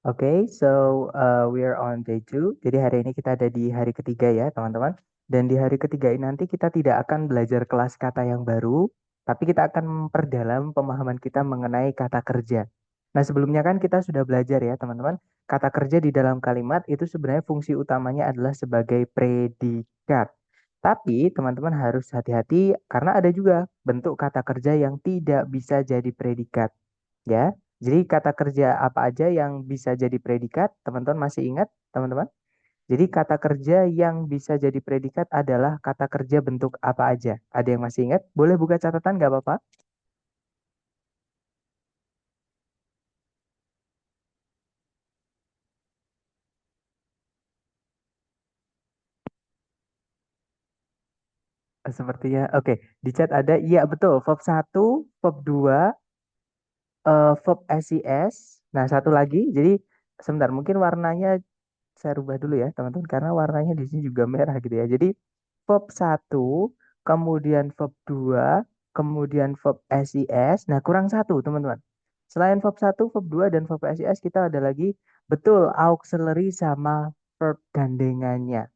Okay, so we are on day 2. Jadi hari ini kita ada di hari ketiga ya, teman-teman. Dan di hari ketiga ini nanti kita tidak akan belajar kelas kata yang baru, tapi kita akan memperdalam pemahaman kita mengenai kata kerja. Nah, sebelumnya kan kita sudah belajar ya, teman-teman. Kata kerja di dalam kalimat itu sebenarnya fungsi utamanya adalah sebagai predikat. Tapi teman-teman harus hati-hati karena ada juga bentuk kata kerja yang tidak bisa jadi predikat. Ya, jadi kata kerja apa aja yang bisa jadi predikat? Teman-teman masih ingat, teman-teman? Jadi kata kerja yang bisa jadi predikat adalah kata kerja bentuk apa aja? Ada yang masih ingat? Boleh buka catatan nggak apa-apa? Sepertinya, oke. Di chat ada, iya betul. Verb satu, verb 2, verb SIS. Nah, satu lagi. Jadi, sebentar, mungkin warnanya saya rubah dulu ya, teman-teman. Karena warnanya di sini juga merah gitu ya. Jadi, verb satu, kemudian verb 2, kemudian verb SIS. Nah, kurang satu, teman-teman. Selain verb satu, verb 2, dan verb SIS, kita ada lagi, betul, auxiliary sama verb gandengannya.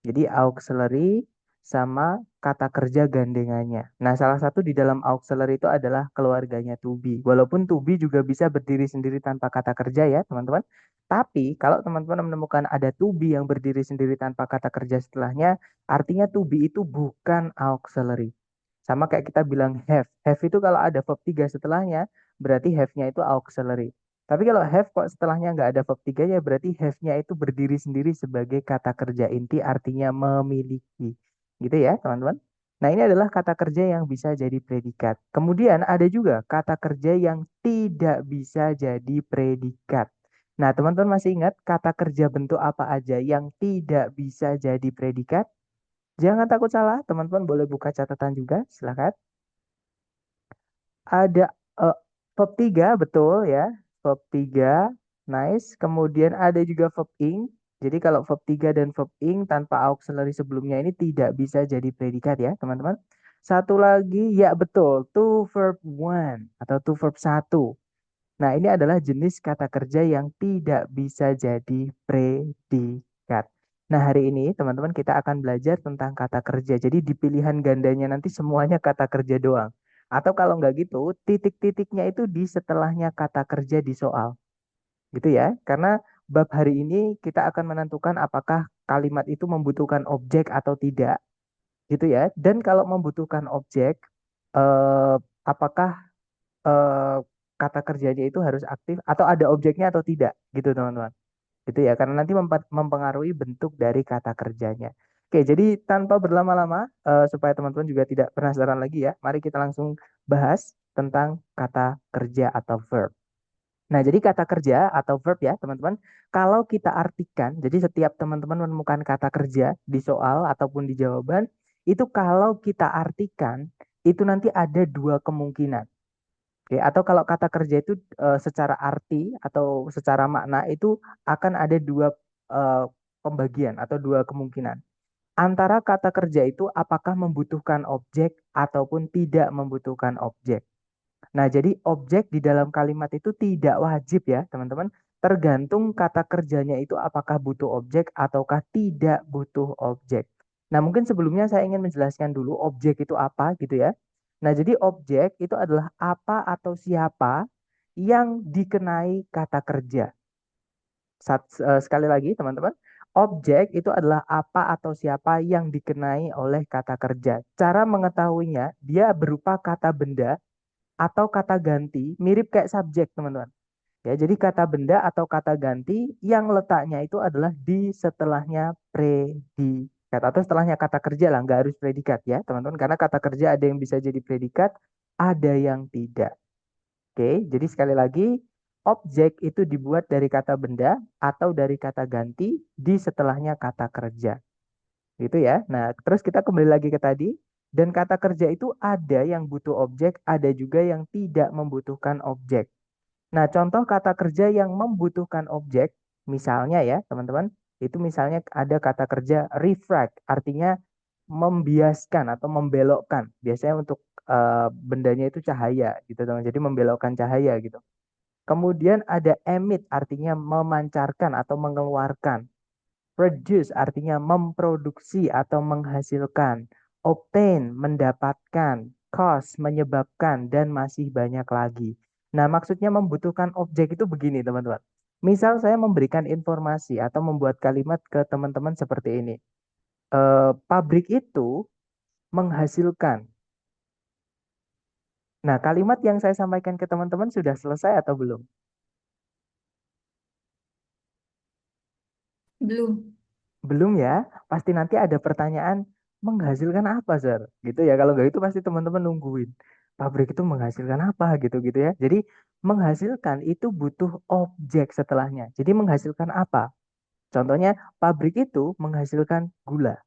Jadi auxiliary sama kata kerja gandengannya. Nah, salah satu di dalam auxiliary itu adalah keluarganya to be. Walaupun to be juga bisa berdiri sendiri tanpa kata kerja ya, teman-teman. Tapi kalau teman-teman menemukan ada to be yang berdiri sendiri tanpa kata kerja setelahnya, artinya to be itu bukan auxiliary. Sama kayak kita bilang have. Have itu kalau ada verb 3 setelahnya, berarti have-nya itu auxiliary. Tapi kalau have kok setelahnya nggak ada verb 3 ya berarti have-nya itu berdiri sendiri sebagai kata kerja inti artinya memiliki. Gitu ya teman-teman. Nah ini adalah kata kerja yang bisa jadi predikat. Kemudian ada juga kata kerja yang tidak bisa jadi predikat. Nah teman-teman masih ingat kata kerja bentuk apa aja yang tidak bisa jadi predikat? Jangan takut salah, teman-teman boleh buka catatan juga, silakan. Ada eh, verb 3 betul ya. Verb 3 nice. Kemudian ada juga verb ing. Jadi kalau verb 3 dan verb ing tanpa auxiliary sebelumnya ini tidak bisa jadi predikat ya, teman-teman. Satu lagi, ya betul, to verb one atau to verb satu. Nah, ini adalah jenis kata kerja yang tidak bisa jadi predikat. Nah, hari ini teman-teman kita akan belajar tentang kata kerja. Jadi di pilihan gandanya nanti semuanya kata kerja doang. Atau kalau nggak gitu, titik-titiknya itu di setelahnya kata kerja di soal. Gitu ya. Karena bab hari ini kita akan menentukan apakah kalimat itu membutuhkan objek atau tidak. Gitu ya. Dan kalau membutuhkan objek, eh, apakah eh, kata kerjanya itu harus aktif atau ada objeknya atau tidak gitu teman-teman. Gitu ya, karena nanti mempengaruhi bentuk dari kata kerjanya. Oke, jadi tanpa berlama-lama supaya teman-teman juga tidak penasaran lagi ya, mari kita langsung bahas tentang kata kerja atau verb. Nah, jadi kata kerja atau verb ya, teman-teman, kalau kita artikan, jadi setiap teman-teman menemukan kata kerja di soal ataupun di jawaban, itu kalau kita artikan, itu nanti ada dua kemungkinan. Oke, atau kalau kata kerja itu secara arti atau secara makna itu akan ada dua eh, pembagian atau dua kemungkinan. Antara kata kerja itu apakah membutuhkan objek ataupun tidak membutuhkan objek. Nah, jadi objek di dalam kalimat itu tidak wajib ya, teman-teman. Tergantung kata kerjanya itu apakah butuh objek ataukah tidak butuh objek. Nah, mungkin sebelumnya saya ingin menjelaskan dulu objek itu apa gitu ya. Nah, jadi objek itu adalah apa atau siapa yang dikenai kata kerja. Sekali lagi, teman-teman, objek itu adalah apa atau siapa yang dikenai oleh kata kerja. Cara mengetahuinya, dia berupa kata benda atau kata ganti mirip kayak subjek teman-teman. Ya, jadi kata benda atau kata ganti yang letaknya itu adalah di setelahnya predikat atau setelahnya kata kerja lah, nggak harus predikat ya teman-teman. Karena kata kerja ada yang bisa jadi predikat, ada yang tidak. Oke, jadi sekali lagi objek itu dibuat dari kata benda atau dari kata ganti di setelahnya kata kerja. Gitu ya. Nah, terus kita kembali lagi ke tadi. Dan kata kerja itu ada yang butuh objek, ada juga yang tidak membutuhkan objek. Nah, contoh kata kerja yang membutuhkan objek, misalnya ya, teman-teman, itu misalnya ada kata kerja refract, artinya membiaskan atau membelokkan. Biasanya untuk bendanya itu cahaya, gitu, teman. Jadi membelokkan cahaya, gitu. Kemudian ada emit artinya memancarkan atau mengeluarkan. Produce artinya memproduksi atau menghasilkan. Obtain mendapatkan. Cause menyebabkan dan masih banyak lagi. Nah, maksudnya membutuhkan objek itu begini, teman-teman. Misal saya memberikan informasi atau membuat kalimat ke teman-teman seperti ini. Pabrik itu menghasilkan. Nah, kalimat yang saya sampaikan ke teman-teman sudah selesai atau belum? Belum. Belum ya, pasti nanti ada pertanyaan menghasilkan apa, Sir? Gitu ya. Kalau nggak itu pasti teman-teman nungguin. Pabrik itu menghasilkan apa gitu-gitu ya. Jadi menghasilkan itu butuh objek setelahnya. Jadi menghasilkan apa? Contohnya pabrik itu menghasilkan gula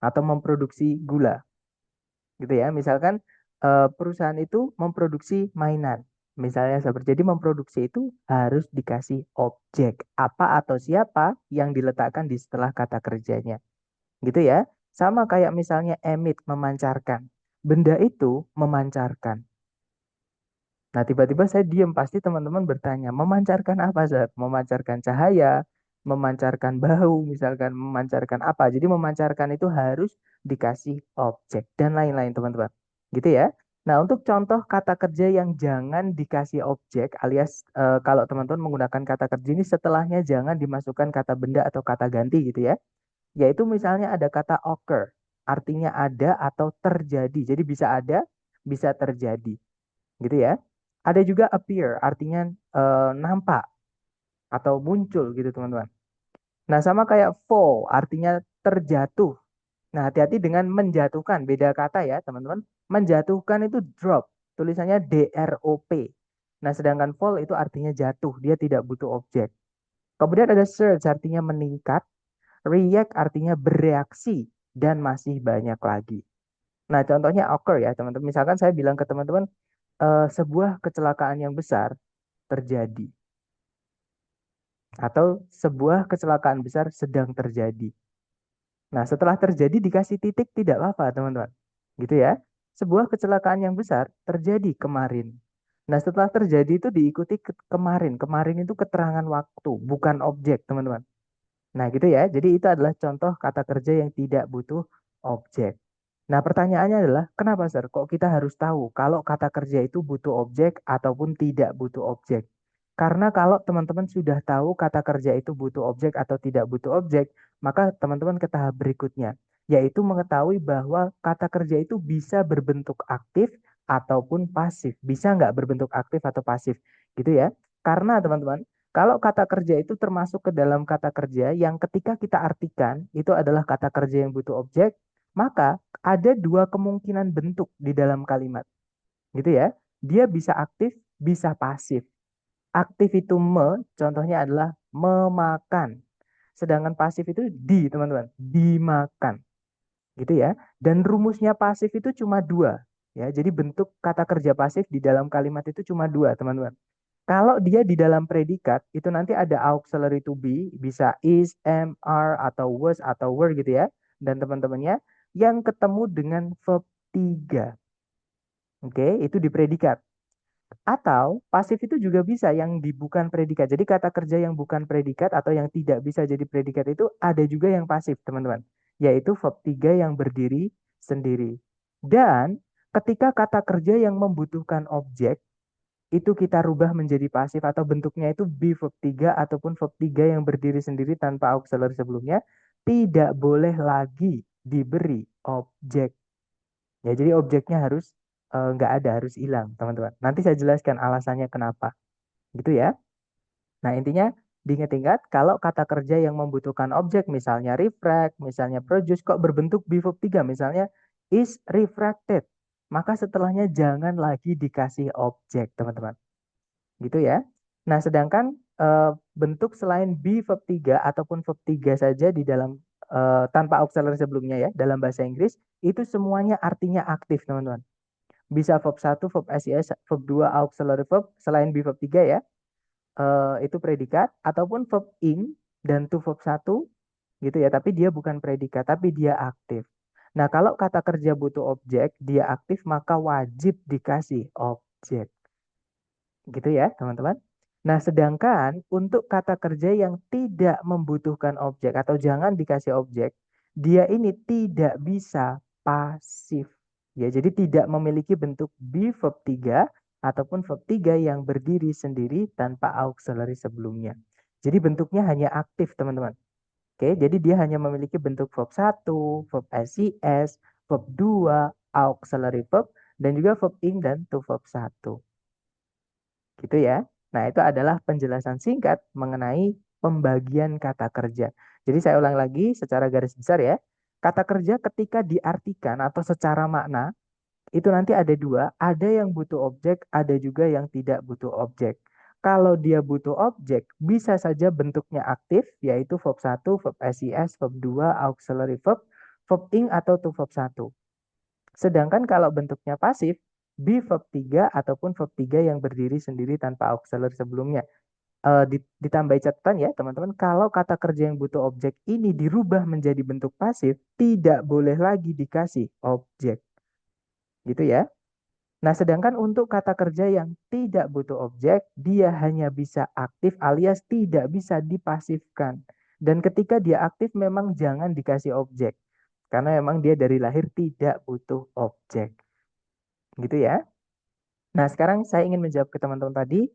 atau memproduksi gula gitu ya. Misalkan perusahaan itu memproduksi mainan. Misalnya seperti jadi memproduksi itu harus dikasih objek apa atau siapa yang diletakkan di setelah kata kerjanya. Gitu ya. Sama kayak misalnya emit memancarkan. Benda itu memancarkan. Nah, tiba-tiba saya diam, pasti teman-teman bertanya, memancarkan apa, Zat? Memancarkan cahaya, memancarkan bau, misalkan memancarkan apa. Jadi memancarkan itu harus dikasih objek dan lain-lain, teman-teman. Gitu ya. Nah, untuk contoh kata kerja yang jangan dikasih objek alias kalau teman-teman menggunakan kata kerja ini setelahnya jangan dimasukkan kata benda atau kata ganti gitu ya. Yaitu misalnya ada kata occur, artinya ada atau terjadi. Jadi bisa ada, bisa terjadi, gitu ya. Ada juga appear, artinya nampak atau muncul gitu teman-teman. Nah sama kayak fall, artinya terjatuh. Nah hati-hati dengan menjatuhkan, beda kata ya teman-teman. Menjatuhkan itu drop, tulisannya drop. Nah sedangkan fall itu artinya jatuh, dia tidak butuh objek. Kemudian ada surge, artinya meningkat. React artinya bereaksi dan masih banyak lagi. Nah, contohnya occur ya, teman-teman. Misalkan saya bilang ke teman-teman, sebuah kecelakaan yang besar terjadi atau sebuah kecelakaan besar sedang terjadi. Nah, setelah terjadi dikasih titik tidak apa-apa, teman-teman. Gitu ya. Sebuah kecelakaan yang besar terjadi kemarin. Nah, setelah terjadi itu diikuti kemarin. Kemarin itu keterangan waktu, bukan objek, teman-teman. Nah, gitu ya. Jadi itu adalah contoh kata kerja yang tidak butuh objek. Nah, pertanyaannya adalah, kenapa, Sir? Kok kita harus tahu kalau kata kerja itu butuh objek ataupun tidak butuh objek? Karena kalau teman-teman sudah tahu kata kerja itu butuh objek atau tidak butuh objek, maka teman-teman ke tahap berikutnya, yaitu mengetahui bahwa kata kerja itu bisa berbentuk aktif ataupun pasif. Bisa nggak berbentuk aktif atau pasif? Gitu ya. Karena teman-teman, kalau kata kerja itu termasuk ke dalam kata kerja yang ketika kita artikan itu adalah kata kerja yang butuh objek, maka ada dua kemungkinan bentuk di dalam kalimat. Gitu ya. Dia bisa aktif, bisa pasif. Aktif itu contohnya adalah memakan. Sedangkan pasif itu teman-teman, dimakan. Gitu ya. Dan rumusnya pasif itu cuma dua. Ya, jadi bentuk kata kerja pasif di dalam kalimat itu cuma dua, teman-teman. Kalau dia di dalam predikat, itu nanti ada auxiliary to be, bisa is, am, are, atau was, atau were gitu ya. Dan teman-temannya yang ketemu dengan verb 3. Oke, itu di predikat. Atau pasif itu juga bisa yang di bukan predikat. Jadi kata kerja yang bukan predikat atau yang tidak bisa jadi predikat itu ada juga yang pasif, teman-teman. Yaitu verb 3 yang berdiri sendiri. Dan ketika kata kerja yang membutuhkan objek, itu kita rubah menjadi pasif atau bentuknya itu be verb 3 ataupun verb 3 yang berdiri sendiri tanpa auxiliary sebelumnya, tidak boleh lagi diberi objek. Ya, jadi objeknya harus nggak ada, harus hilang, teman-teman. Nanti saya jelaskan alasannya kenapa. Gitu ya. Nah, intinya diingat-ingat kalau kata kerja yang membutuhkan objek, misalnya refract, misalnya produce, kok berbentuk be verb 3, misalnya is refracted. Maka setelahnya jangan lagi dikasih objek, teman-teman. Gitu ya. Nah, sedangkan eh, bentuk selain be verb 3 ataupun verb 3 saja di dalam tanpa auxiliary sebelumnya ya, dalam bahasa Inggris, itu semuanya artinya aktif, teman-teman. Bisa verb 1, verb SIS, verb 2, auxiliary verb, selain be verb 3 ya, itu predikat, ataupun verb ing dan to verb 1, gitu ya, tapi dia bukan predikat, tapi dia aktif. Nah, kalau kata kerja butuh objek, dia aktif, maka wajib dikasih objek. Gitu ya, teman-teman. Nah, sedangkan untuk kata kerja yang tidak membutuhkan objek atau jangan dikasih objek, dia ini tidak bisa pasif. Ya, jadi tidak memiliki bentuk be verb 3 ataupun verb 3 yang berdiri sendiri tanpa auxiliary sebelumnya. Jadi bentuknya hanya aktif, teman-teman. Oke, jadi dia hanya memiliki bentuk verb 1, verb SIS, verb 2, auxiliary verb, dan juga verb ing dan to verb 1. Gitu ya. Nah, itu adalah penjelasan singkat mengenai pembagian kata kerja. Jadi saya ulang lagi secara garis besar ya. Kata kerja ketika diartikan atau secara makna, itu nanti ada dua, ada yang butuh objek, ada juga yang tidak butuh objek. Kalau dia butuh objek, bisa saja bentuknya aktif, yaitu verb 1, verb SIS, verb 2, auxiliary verb, verb ing atau to verb 1. Sedangkan kalau bentuknya pasif, be verb 3 ataupun verb 3 yang berdiri sendiri tanpa auxiliary sebelumnya. Ditambah catatan ya teman-teman, kalau kata kerja yang butuh objek ini dirubah menjadi bentuk pasif, tidak boleh lagi dikasih objek. Gitu ya. Nah, sedangkan untuk kata kerja yang tidak butuh objek, dia hanya bisa aktif alias tidak bisa dipasifkan. Dan ketika dia aktif memang jangan dikasih objek. Karena memang dia dari lahir tidak butuh objek. Gitu ya. Nah, sekarang saya ingin menjawab ke teman-teman tadi,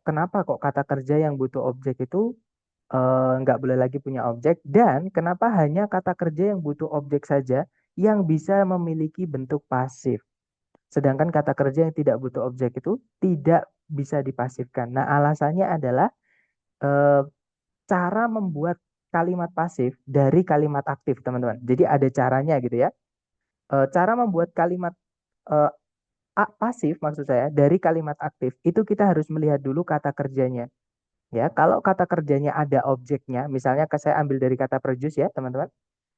kenapa kok kata kerja yang butuh objek itu nggak boleh lagi punya objek, dan kenapa hanya kata kerja yang butuh objek saja yang bisa memiliki bentuk pasif. Sedangkan kata kerja yang tidak butuh objek itu tidak bisa dipasifkan. Nah, alasannya adalah eh, cara membuat kalimat pasif dari kalimat aktif, teman-teman. Jadi ada caranya gitu ya. Cara membuat kalimat eh, pasif maksud saya dari kalimat aktif itu kita harus melihat dulu kata kerjanya. Ya, kalau kata kerjanya ada objeknya, misalnya saya ambil dari kata produce ya, teman-teman.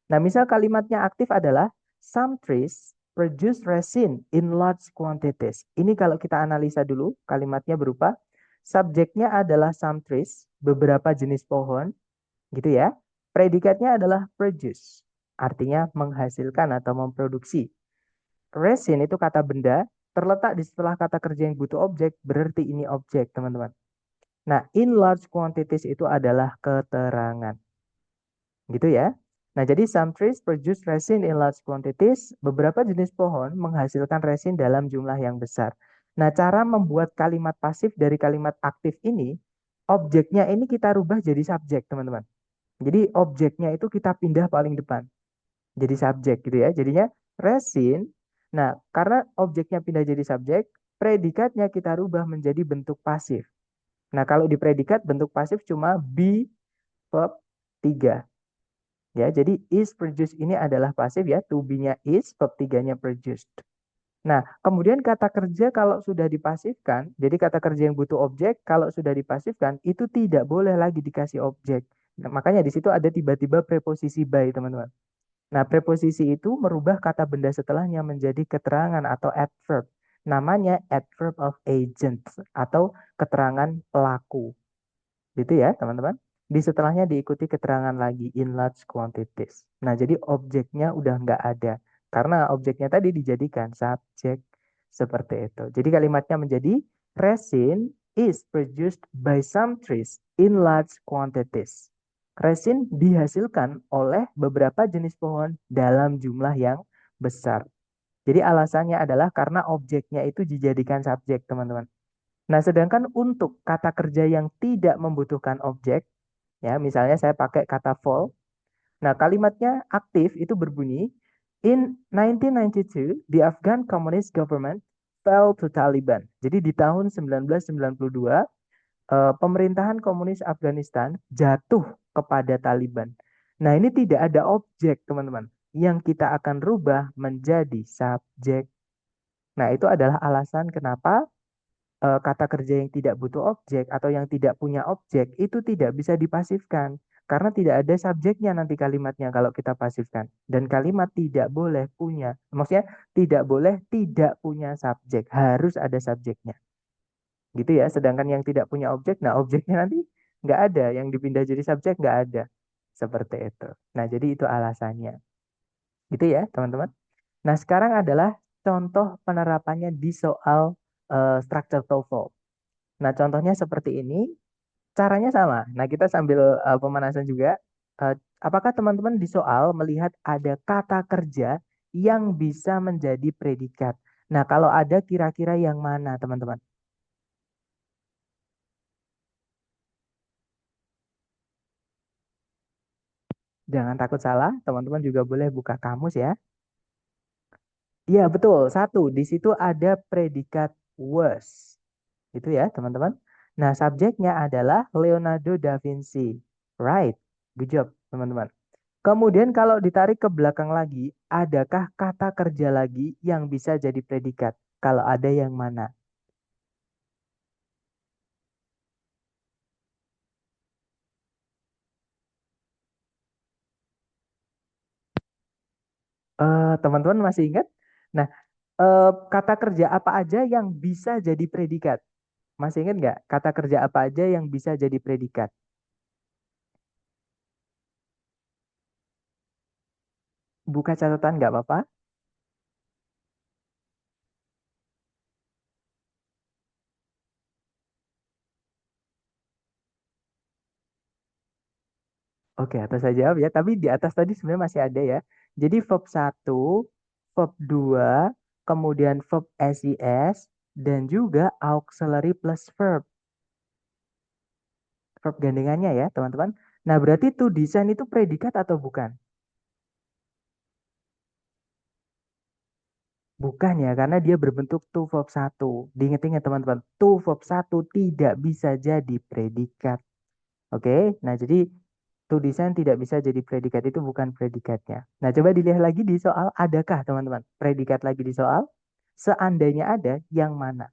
Nah, misal kalimatnya aktif adalah some trees produce resin in large quantities. Ini kalau kita analisa dulu, kalimatnya berupa subjeknya adalah some trees, beberapa jenis pohon, gitu ya. Predikatnya adalah produce, artinya menghasilkan atau memproduksi. Resin itu kata benda, terletak di setelah kata kerja yang butuh objek, berarti ini objek, teman-teman. Nah, in large quantities itu adalah keterangan. Gitu ya. Nah, jadi some trees produce resin in large quantities. Beberapa jenis pohon menghasilkan resin dalam jumlah yang besar. Nah, cara membuat kalimat pasif dari kalimat aktif ini, objeknya ini kita rubah jadi subjek, teman-teman. Jadi objeknya itu kita pindah paling depan. Jadi subjek gitu ya. Jadinya resin. Nah, karena objeknya pindah jadi subjek, predikatnya kita rubah menjadi bentuk pasif. Nah, kalau di predikat bentuk pasif cuma be verb 3. Ya, jadi is produced ini adalah pasif ya, to be-nya is, verb 3-nya produced. Nah, kemudian kata kerja kalau sudah dipasifkan, jadi kata kerja yang butuh objek kalau sudah dipasifkan itu tidak boleh lagi dikasih objek. Nah, makanya di situ ada tiba-tiba preposisi by, teman-teman. Nah, preposisi itu merubah kata benda setelahnya menjadi keterangan atau adverb. Namanya adverb of agent atau keterangan pelaku. Gitu ya, teman-teman. Di setelahnya diikuti keterangan lagi in large quantities. Nah, jadi objeknya udah nggak ada. Karena objeknya tadi dijadikan subjek seperti itu. Jadi kalimatnya menjadi resin is produced by some trees in large quantities. Resin dihasilkan oleh beberapa jenis pohon dalam jumlah yang besar. Jadi alasannya adalah karena objeknya itu dijadikan subjek, teman-teman. Nah, sedangkan untuk kata kerja yang tidak membutuhkan objek, ya, misalnya saya pakai kata fall. Nah, kalimatnya aktif itu berbunyi, in 1992, the Afghan Communist Government fell to Taliban. Jadi di tahun 1992, pemerintahan komunis Afghanistan jatuh kepada Taliban. Nah, ini tidak ada objek, teman-teman, yang kita akan rubah menjadi subjek. Nah, itu adalah alasan kenapa kata kerja yang tidak butuh objek atau yang tidak punya objek itu tidak bisa dipasifkan karena tidak ada subjeknya nanti kalimatnya kalau kita pasifkan, dan kalimat tidak boleh punya, maksudnya tidak boleh tidak punya subjek, harus ada subjeknya gitu ya. Sedangkan yang tidak punya objek, nah objeknya nanti nggak ada, yang dipindah jadi subjek nggak ada, seperti itu. Nah, jadi itu alasannya gitu ya teman-teman. Nah, sekarang adalah contoh penerapannya di soal structure TOEFL. Nah, contohnya seperti ini, caranya sama. Nah, kita sambil pemanasan juga. Eh, apakah teman-teman di soal melihat ada kata kerja yang bisa menjadi predikat? Nah, kalau ada kira-kira yang mana, teman-teman? Jangan takut salah, teman-teman juga boleh buka kamus ya. Iya, betul. Satu, di situ ada predikat was. Itu ya, teman-teman. Nah, subjeknya adalah Leonardo da Vinci. Right. Good job, teman-teman. Kemudian kalau ditarik ke belakang lagi, adakah kata kerja lagi yang bisa jadi predikat? Kalau ada yang mana? Teman-teman masih ingat? Nah, kata kerja apa aja yang bisa jadi predikat? Masih ingat nggak? Kata kerja apa aja yang bisa jadi predikat? Buka catatan nggak apa-apa? Oke, atas saya jawab ya. Tapi di atas tadi sebenarnya masih ada ya. Jadi verb satu, verb 2, kemudian verb SES, dan juga auxiliary plus verb. Verb gandengannya ya, teman-teman. Nah, berarti to design itu predikat atau bukan? Bukan ya, karena dia berbentuk to verb satu. Diingat-ingat teman-teman, to verb satu tidak bisa jadi predikat. Oke, nah jadi to design tidak bisa jadi predikat, itu bukan predikatnya. Nah, coba dilihat lagi di soal, adakah teman-teman predikat lagi di soal? Seandainya ada, yang mana?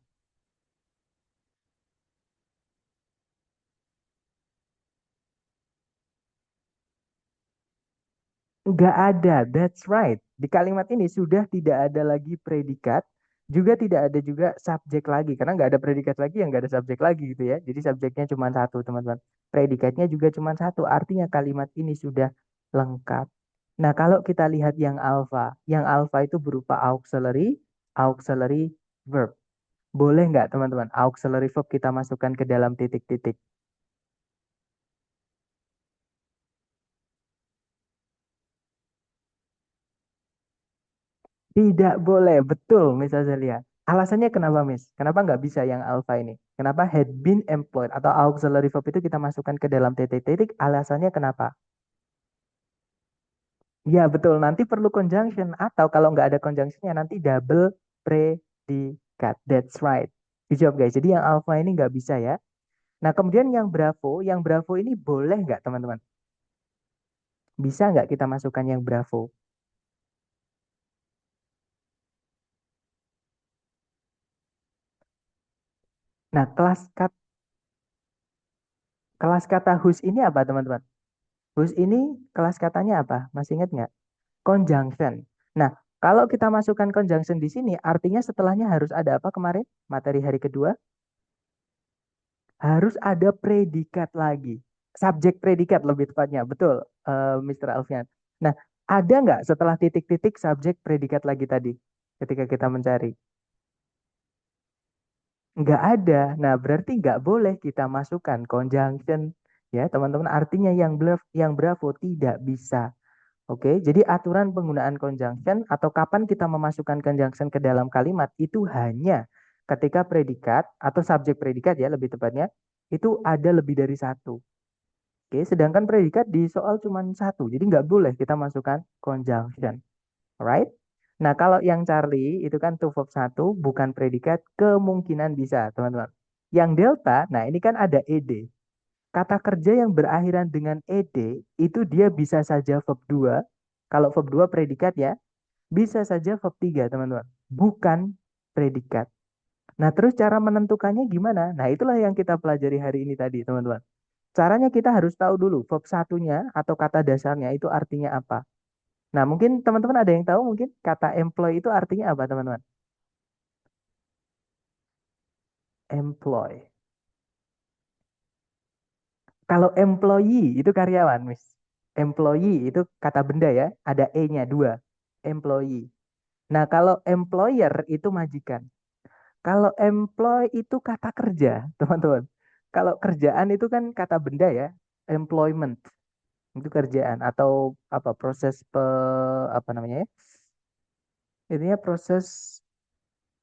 Nggak ada, that's right. Di kalimat ini sudah tidak ada lagi predikat, juga tidak ada juga subjek lagi. Karena nggak ada predikat lagi, yang nggak ada subjek lagi gitu ya. Jadi subjeknya cuma satu, teman-teman. Predikatnya juga cuma satu, artinya kalimat ini sudah lengkap. Nah, kalau kita lihat yang alpha itu berupa auxiliary verb. Boleh nggak, teman-teman, auxiliary verb kita masukkan ke dalam titik-titik? Tidak boleh, betul, Miss Azalia. Alasannya kenapa, Miss? Kenapa nggak bisa yang alpha ini? Kenapa had been employed atau auxiliary verb itu kita masukkan ke dalam titik-titik? Alasannya kenapa? Ya, betul. Nanti perlu conjunction atau kalau nggak ada conjunctionnya nanti double predikat. That's right. Good job, guys. Jadi yang alpha ini nggak bisa ya. Nah, kemudian yang bravo ini boleh nggak, teman-teman? Bisa nggak kita masukkan yang bravo? Nah, kelas kata whose ini apa, teman-teman? Whose ini kelas katanya apa? Masih ingat nggak? Conjunction. Nah, kalau kita masukkan conjunction di sini, artinya setelahnya harus ada apa kemarin? Materi hari kedua, harus ada predikat lagi. Subjek predikat lebih tepatnya, betul, Mr. Alfian. Nah, ada nggak setelah titik-titik subjek predikat lagi tadi ketika kita mencari? Nggak ada. Nah, berarti nggak boleh kita masukkan conjunction. Ya, teman-teman, artinya yang bravo tidak bisa. Oke, jadi aturan penggunaan conjunction atau kapan kita memasukkan conjunction ke dalam kalimat itu hanya ketika predikat atau subjek predikat ya lebih tepatnya itu ada lebih dari satu. Oke, sedangkan predikat di soal cuma satu, jadi nggak boleh kita masukkan conjunction. Alright? Nah, kalau yang Charlie itu kan to verb satu bukan predikat, kemungkinan bisa, teman-teman. Yang delta, nah ini kan ada ed. Kata kerja yang berakhiran dengan ed itu dia bisa saja verb 2. Kalau verb 2 predikat ya, bisa saja verb 3, teman-teman. Bukan predikat. Nah, terus cara menentukannya gimana? Nah, itulah yang kita pelajari hari ini tadi, teman-teman. Caranya kita harus tahu dulu verb satunya atau kata dasarnya itu artinya apa. Nah, mungkin teman-teman ada yang tahu mungkin kata employ itu artinya apa, teman-teman? Employ. Kalau employee itu karyawan, Miss. Employee itu kata benda ya, ada e-nya dua. Employee. Nah, kalau employer itu majikan. Kalau employ itu kata kerja, teman-teman. Kalau kerjaan itu kan kata benda ya, employment itu kerjaan atau apa proses apa namanya ya? Intinya proses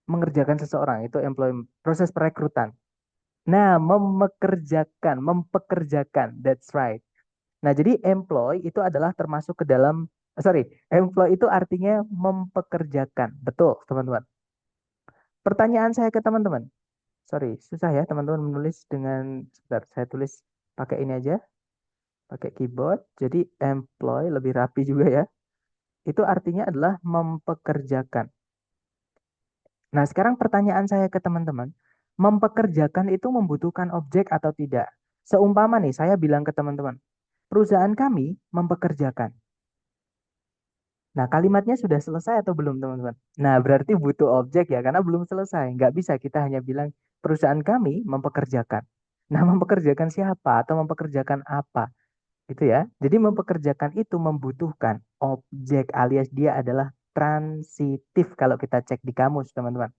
mengerjakan seseorang itu employment, proses perekrutan. Nah, mempekerjakan, that's right. Nah, jadi employ itu adalah termasuk ke dalam, sorry, employ itu artinya mempekerjakan. Betul, teman-teman. Pertanyaan saya ke teman-teman. Sorry, susah ya teman-teman menulis dengan, sebentar, saya tulis pakai ini aja, pakai keyboard. Jadi employ lebih rapi juga ya. Itu artinya adalah mempekerjakan. Nah, sekarang pertanyaan saya ke teman-teman. Mempekerjakan itu membutuhkan objek atau tidak? Seumpama nih, saya bilang ke teman-teman, perusahaan kami mempekerjakan. Nah, kalimatnya sudah selesai atau belum, teman-teman? Nah, berarti butuh objek ya, karena belum selesai. Nggak bisa kita hanya bilang perusahaan kami mempekerjakan. Nah, mempekerjakan siapa atau mempekerjakan apa? Gitu ya. Jadi mempekerjakan itu membutuhkan objek alias dia adalah transitif kalau kita cek di kamus, teman-teman.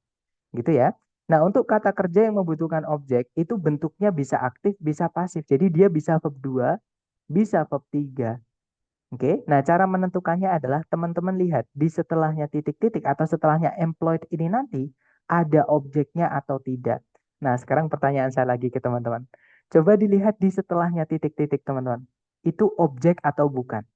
Gitu ya. Nah, untuk kata kerja yang membutuhkan objek itu bentuknya bisa aktif, bisa pasif. Jadi dia bisa verb 2, bisa verb 3. Oke, nah cara menentukannya adalah teman-teman lihat di setelahnya titik-titik atau setelahnya employed ini nanti ada objeknya atau tidak. Nah, sekarang pertanyaan saya lagi ke teman-teman. Coba dilihat di setelahnya titik-titik, teman-teman. Itu objek atau bukan?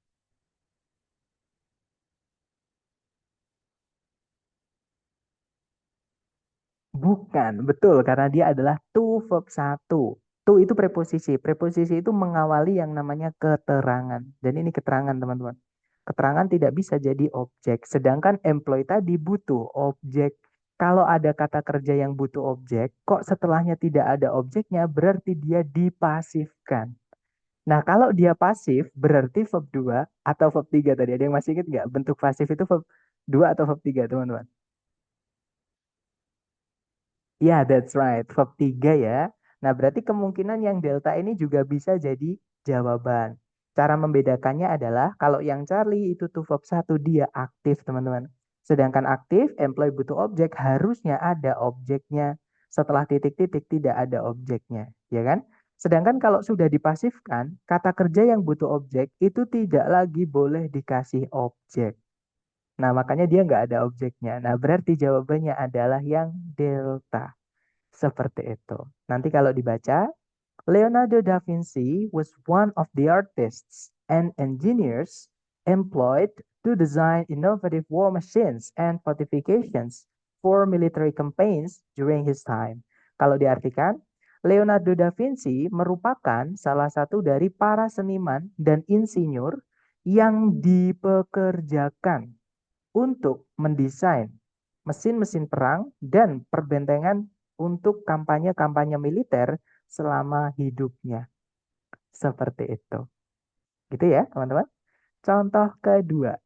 Bukan, betul karena dia adalah to verb satu. To itu preposisi. Preposisi itu mengawali yang namanya keterangan. Dan ini keterangan, teman-teman. Keterangan tidak bisa jadi objek. Sedangkan employee tadi butuh objek. Kalau ada kata kerja yang butuh objek, kok setelahnya tidak ada objeknya, berarti dia dipasifkan. Nah, kalau dia pasif, berarti verb 2 atau verb 3 tadi. Ada yang masih ingat nggak? Bentuk pasif itu verb 2 atau verb 3, teman-teman? Ya, that's right. Verb 3 ya. Nah, berarti kemungkinan yang delta ini juga bisa jadi jawaban. Cara membedakannya adalah kalau yang Charlie itu tuh verb 1 dia aktif, teman-teman. Sedangkan aktif, employee butuh objek, harusnya ada objeknya. Setelah titik-titik tidak ada objeknya, ya kan? Sedangkan kalau sudah dipasifkan, kata kerja yang butuh objek itu tidak lagi boleh dikasih objek. Nah, makanya dia nggak ada objeknya. Nah, berarti jawabannya adalah yang delta. Seperti itu. Nanti kalau dibaca, Leonardo da Vinci was one of the artists and engineers employed to design innovative war machines and fortifications for military campaigns during his time. Kalau diartikan, Leonardo da Vinci merupakan salah satu dari para seniman dan insinyur yang dipekerjakan untuk mendesain mesin-mesin perang dan perbentengan untuk kampanye-kampanye militer selama hidupnya. Seperti itu. Gitu ya, teman-teman. Contoh kedua.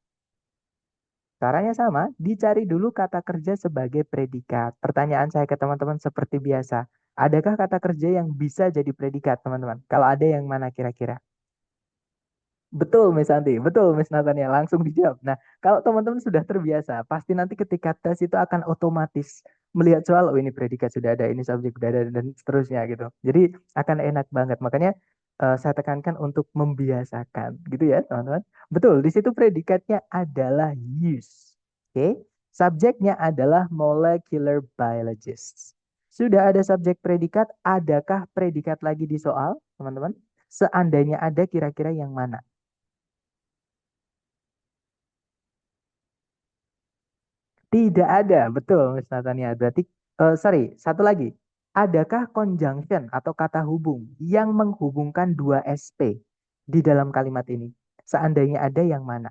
Caranya sama, dicari dulu kata kerja sebagai predikat. Pertanyaan saya ke teman-teman seperti biasa. Adakah kata kerja yang bisa jadi predikat, teman-teman? Kalau ada yang mana kira-kira? Betul, Miss Santi. Betul, Miss Natania. Langsung dijawab. Nah, kalau teman-teman sudah terbiasa, pasti nanti ketika tes itu akan otomatis melihat soal, oh ini predikat sudah ada, ini subjek sudah ada, dan seterusnya gitu. Jadi akan enak banget. Makanya saya tekankan untuk membiasakan, gitu ya, teman-teman. Betul, di situ predikatnya adalah use. Oke, subjeknya adalah molecular biologist. Sudah ada subjek predikat, adakah predikat lagi di soal, teman-teman? Seandainya ada, kira-kira yang mana? Tidak ada, betul, Miss Natania. Berarti, sorry, satu lagi. Adakah conjunction atau kata hubung yang menghubungkan dua SP di dalam kalimat ini? Seandainya ada yang mana?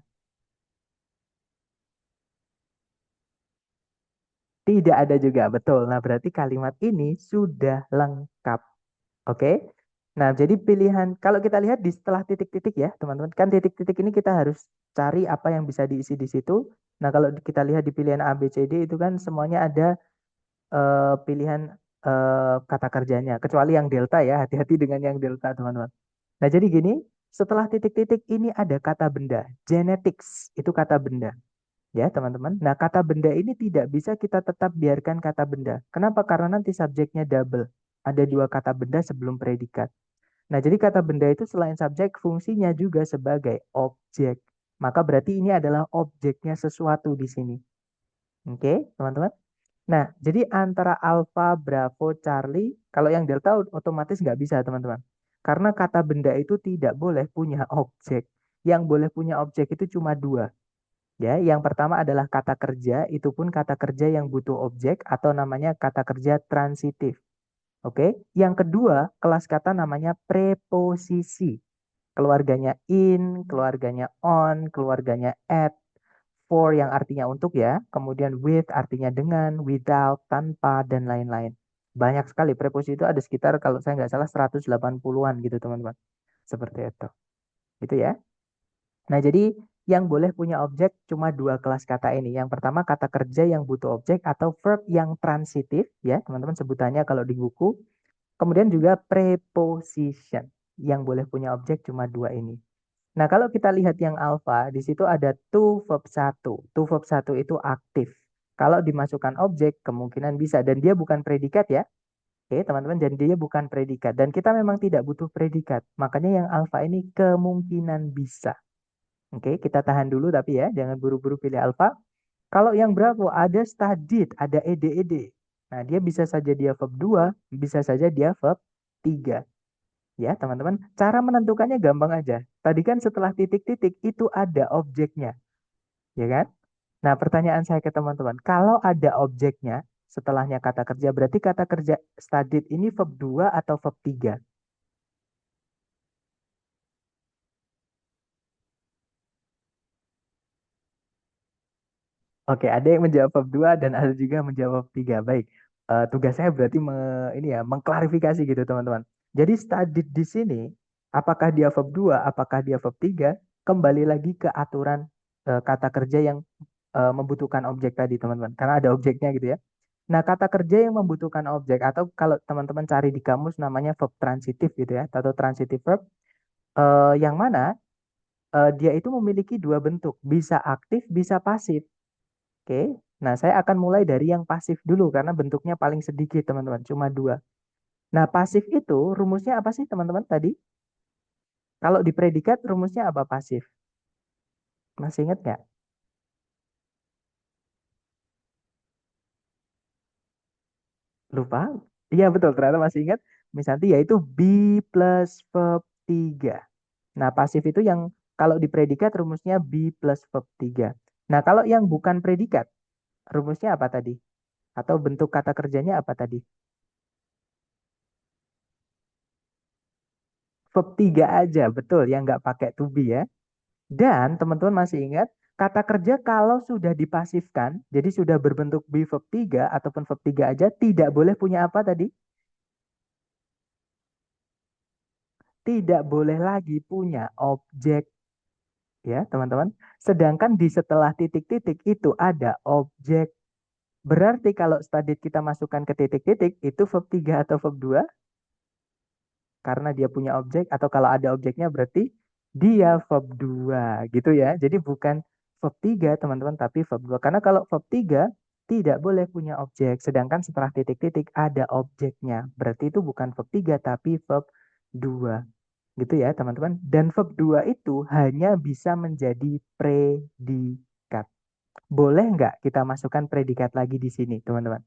Tidak ada juga, betul. Nah, berarti kalimat ini sudah lengkap. Oke. Nah, jadi pilihan, kalau kita lihat di setelah titik-titik ya, teman-teman, kan titik-titik ini kita harus cari apa yang bisa diisi di situ. Nah, kalau kita lihat di pilihan A, B, C, D itu kan semuanya ada pilihan kata kerjanya, kecuali yang delta ya, hati-hati dengan yang delta teman-teman. Nah jadi gini, setelah titik-titik ini ada kata benda, genetics itu kata benda. Ya, teman-teman. Nah, kata benda ini tidak bisa kita tetap biarkan kata benda. Kenapa? Karena nanti subjeknya double. Ada dua kata benda sebelum predikat. Nah, jadi kata benda itu selain subjek, fungsinya juga sebagai objek. Maka berarti ini adalah objeknya sesuatu di sini. Oke, teman-teman. Nah, jadi antara Alpha, Bravo, Charlie, kalau yang Delta otomatis nggak bisa, teman-teman. Karena kata benda itu tidak boleh punya objek. Yang boleh punya objek itu cuma dua. Ya, yang pertama adalah kata kerja, itu pun kata kerja yang butuh objek atau namanya kata kerja transitif. Oke, yang kedua, kelas kata namanya preposisi. Keluarganya in, keluarganya on, keluarganya at, for yang artinya untuk ya, kemudian with artinya dengan, without, tanpa, dan lain-lain. Banyak sekali preposisi itu ada sekitar kalau saya nggak salah 180-an gitu teman-teman. Seperti itu. Itu ya. Nah, jadi yang boleh punya objek cuma dua kelas kata ini. Yang pertama kata kerja yang butuh objek atau verb yang transitif ya, teman-teman sebutannya kalau di buku. Kemudian juga preposition yang boleh punya objek cuma dua ini. Nah, kalau kita lihat yang alpha, di situ ada to verb 1. To verb 1 itu aktif. Kalau dimasukkan objek, kemungkinan bisa. Dan dia bukan predikat ya. Oke, teman-teman. Dan dia bukan predikat. Dan kita memang tidak butuh predikat. Makanya yang alpha ini kemungkinan bisa. Oke, kita tahan dulu tapi ya. Jangan buru-buru pilih alpha. Kalau yang bravo, ada studied, ada ed. Nah, dia bisa saja dia verb 2, bisa saja dia verb 3. Ya, teman-teman, cara menentukannya gampang aja. Tadi kan setelah titik-titik itu ada objeknya, ya kan? Nah, pertanyaan saya ke teman-teman, kalau ada objeknya setelahnya kata kerja, berarti kata kerja studied ini verb 2 atau verb 3? Oke, ada yang menjawab verb 2 dan ada juga menjawab 3. Baik, tugas saya berarti ini ya, mengklarifikasi gitu, teman-teman. Jadi studied di sini, apakah dia verb 2, apakah dia verb 3, kembali lagi ke aturan kata kerja yang membutuhkan objek tadi, teman-teman. Karena ada objeknya gitu ya. Nah, kata kerja yang membutuhkan objek atau kalau teman-teman cari di kamus namanya verb transitif gitu ya, atau transitive verb, yang mana dia itu memiliki dua bentuk, bisa aktif, bisa pasif. Oke, nah saya akan mulai dari yang pasif dulu karena bentuknya paling sedikit teman-teman, cuma dua. Nah, pasif itu rumusnya apa sih teman-teman tadi? Kalau di predikat rumusnya apa pasif? Masih ingat nggak? Lupa? Iya betul, ternyata masih ingat. Misalnya yaitu be plus verb 3. Nah, pasif itu yang kalau di predikat rumusnya be plus verb 3. Nah, kalau yang bukan predikat, rumusnya apa tadi? Atau bentuk kata kerjanya apa tadi? Verb 3 aja, betul, yang nggak pakai to be ya. Dan teman-teman masih ingat, kata kerja kalau sudah dipasifkan, jadi sudah berbentuk be verb 3 ataupun verb 3 aja, tidak boleh punya apa tadi? Tidak boleh lagi punya objek ya teman-teman. Sedangkan di setelah titik-titik itu ada objek. Berarti kalau studied kita masukkan ke titik-titik itu verb 3 atau verb 2 karena dia punya objek atau kalau ada objeknya berarti dia verb 2 gitu ya. Jadi bukan verb 3 teman-teman tapi verb 2. Karena kalau verb 3 tidak boleh punya objek. Sedangkan setelah titik-titik ada objeknya. Berarti itu bukan verb 3 tapi verb 2. Gitu ya teman-teman. Dan verb 2 itu hanya bisa menjadi predikat. Boleh nggak kita masukkan predikat lagi di sini teman-teman?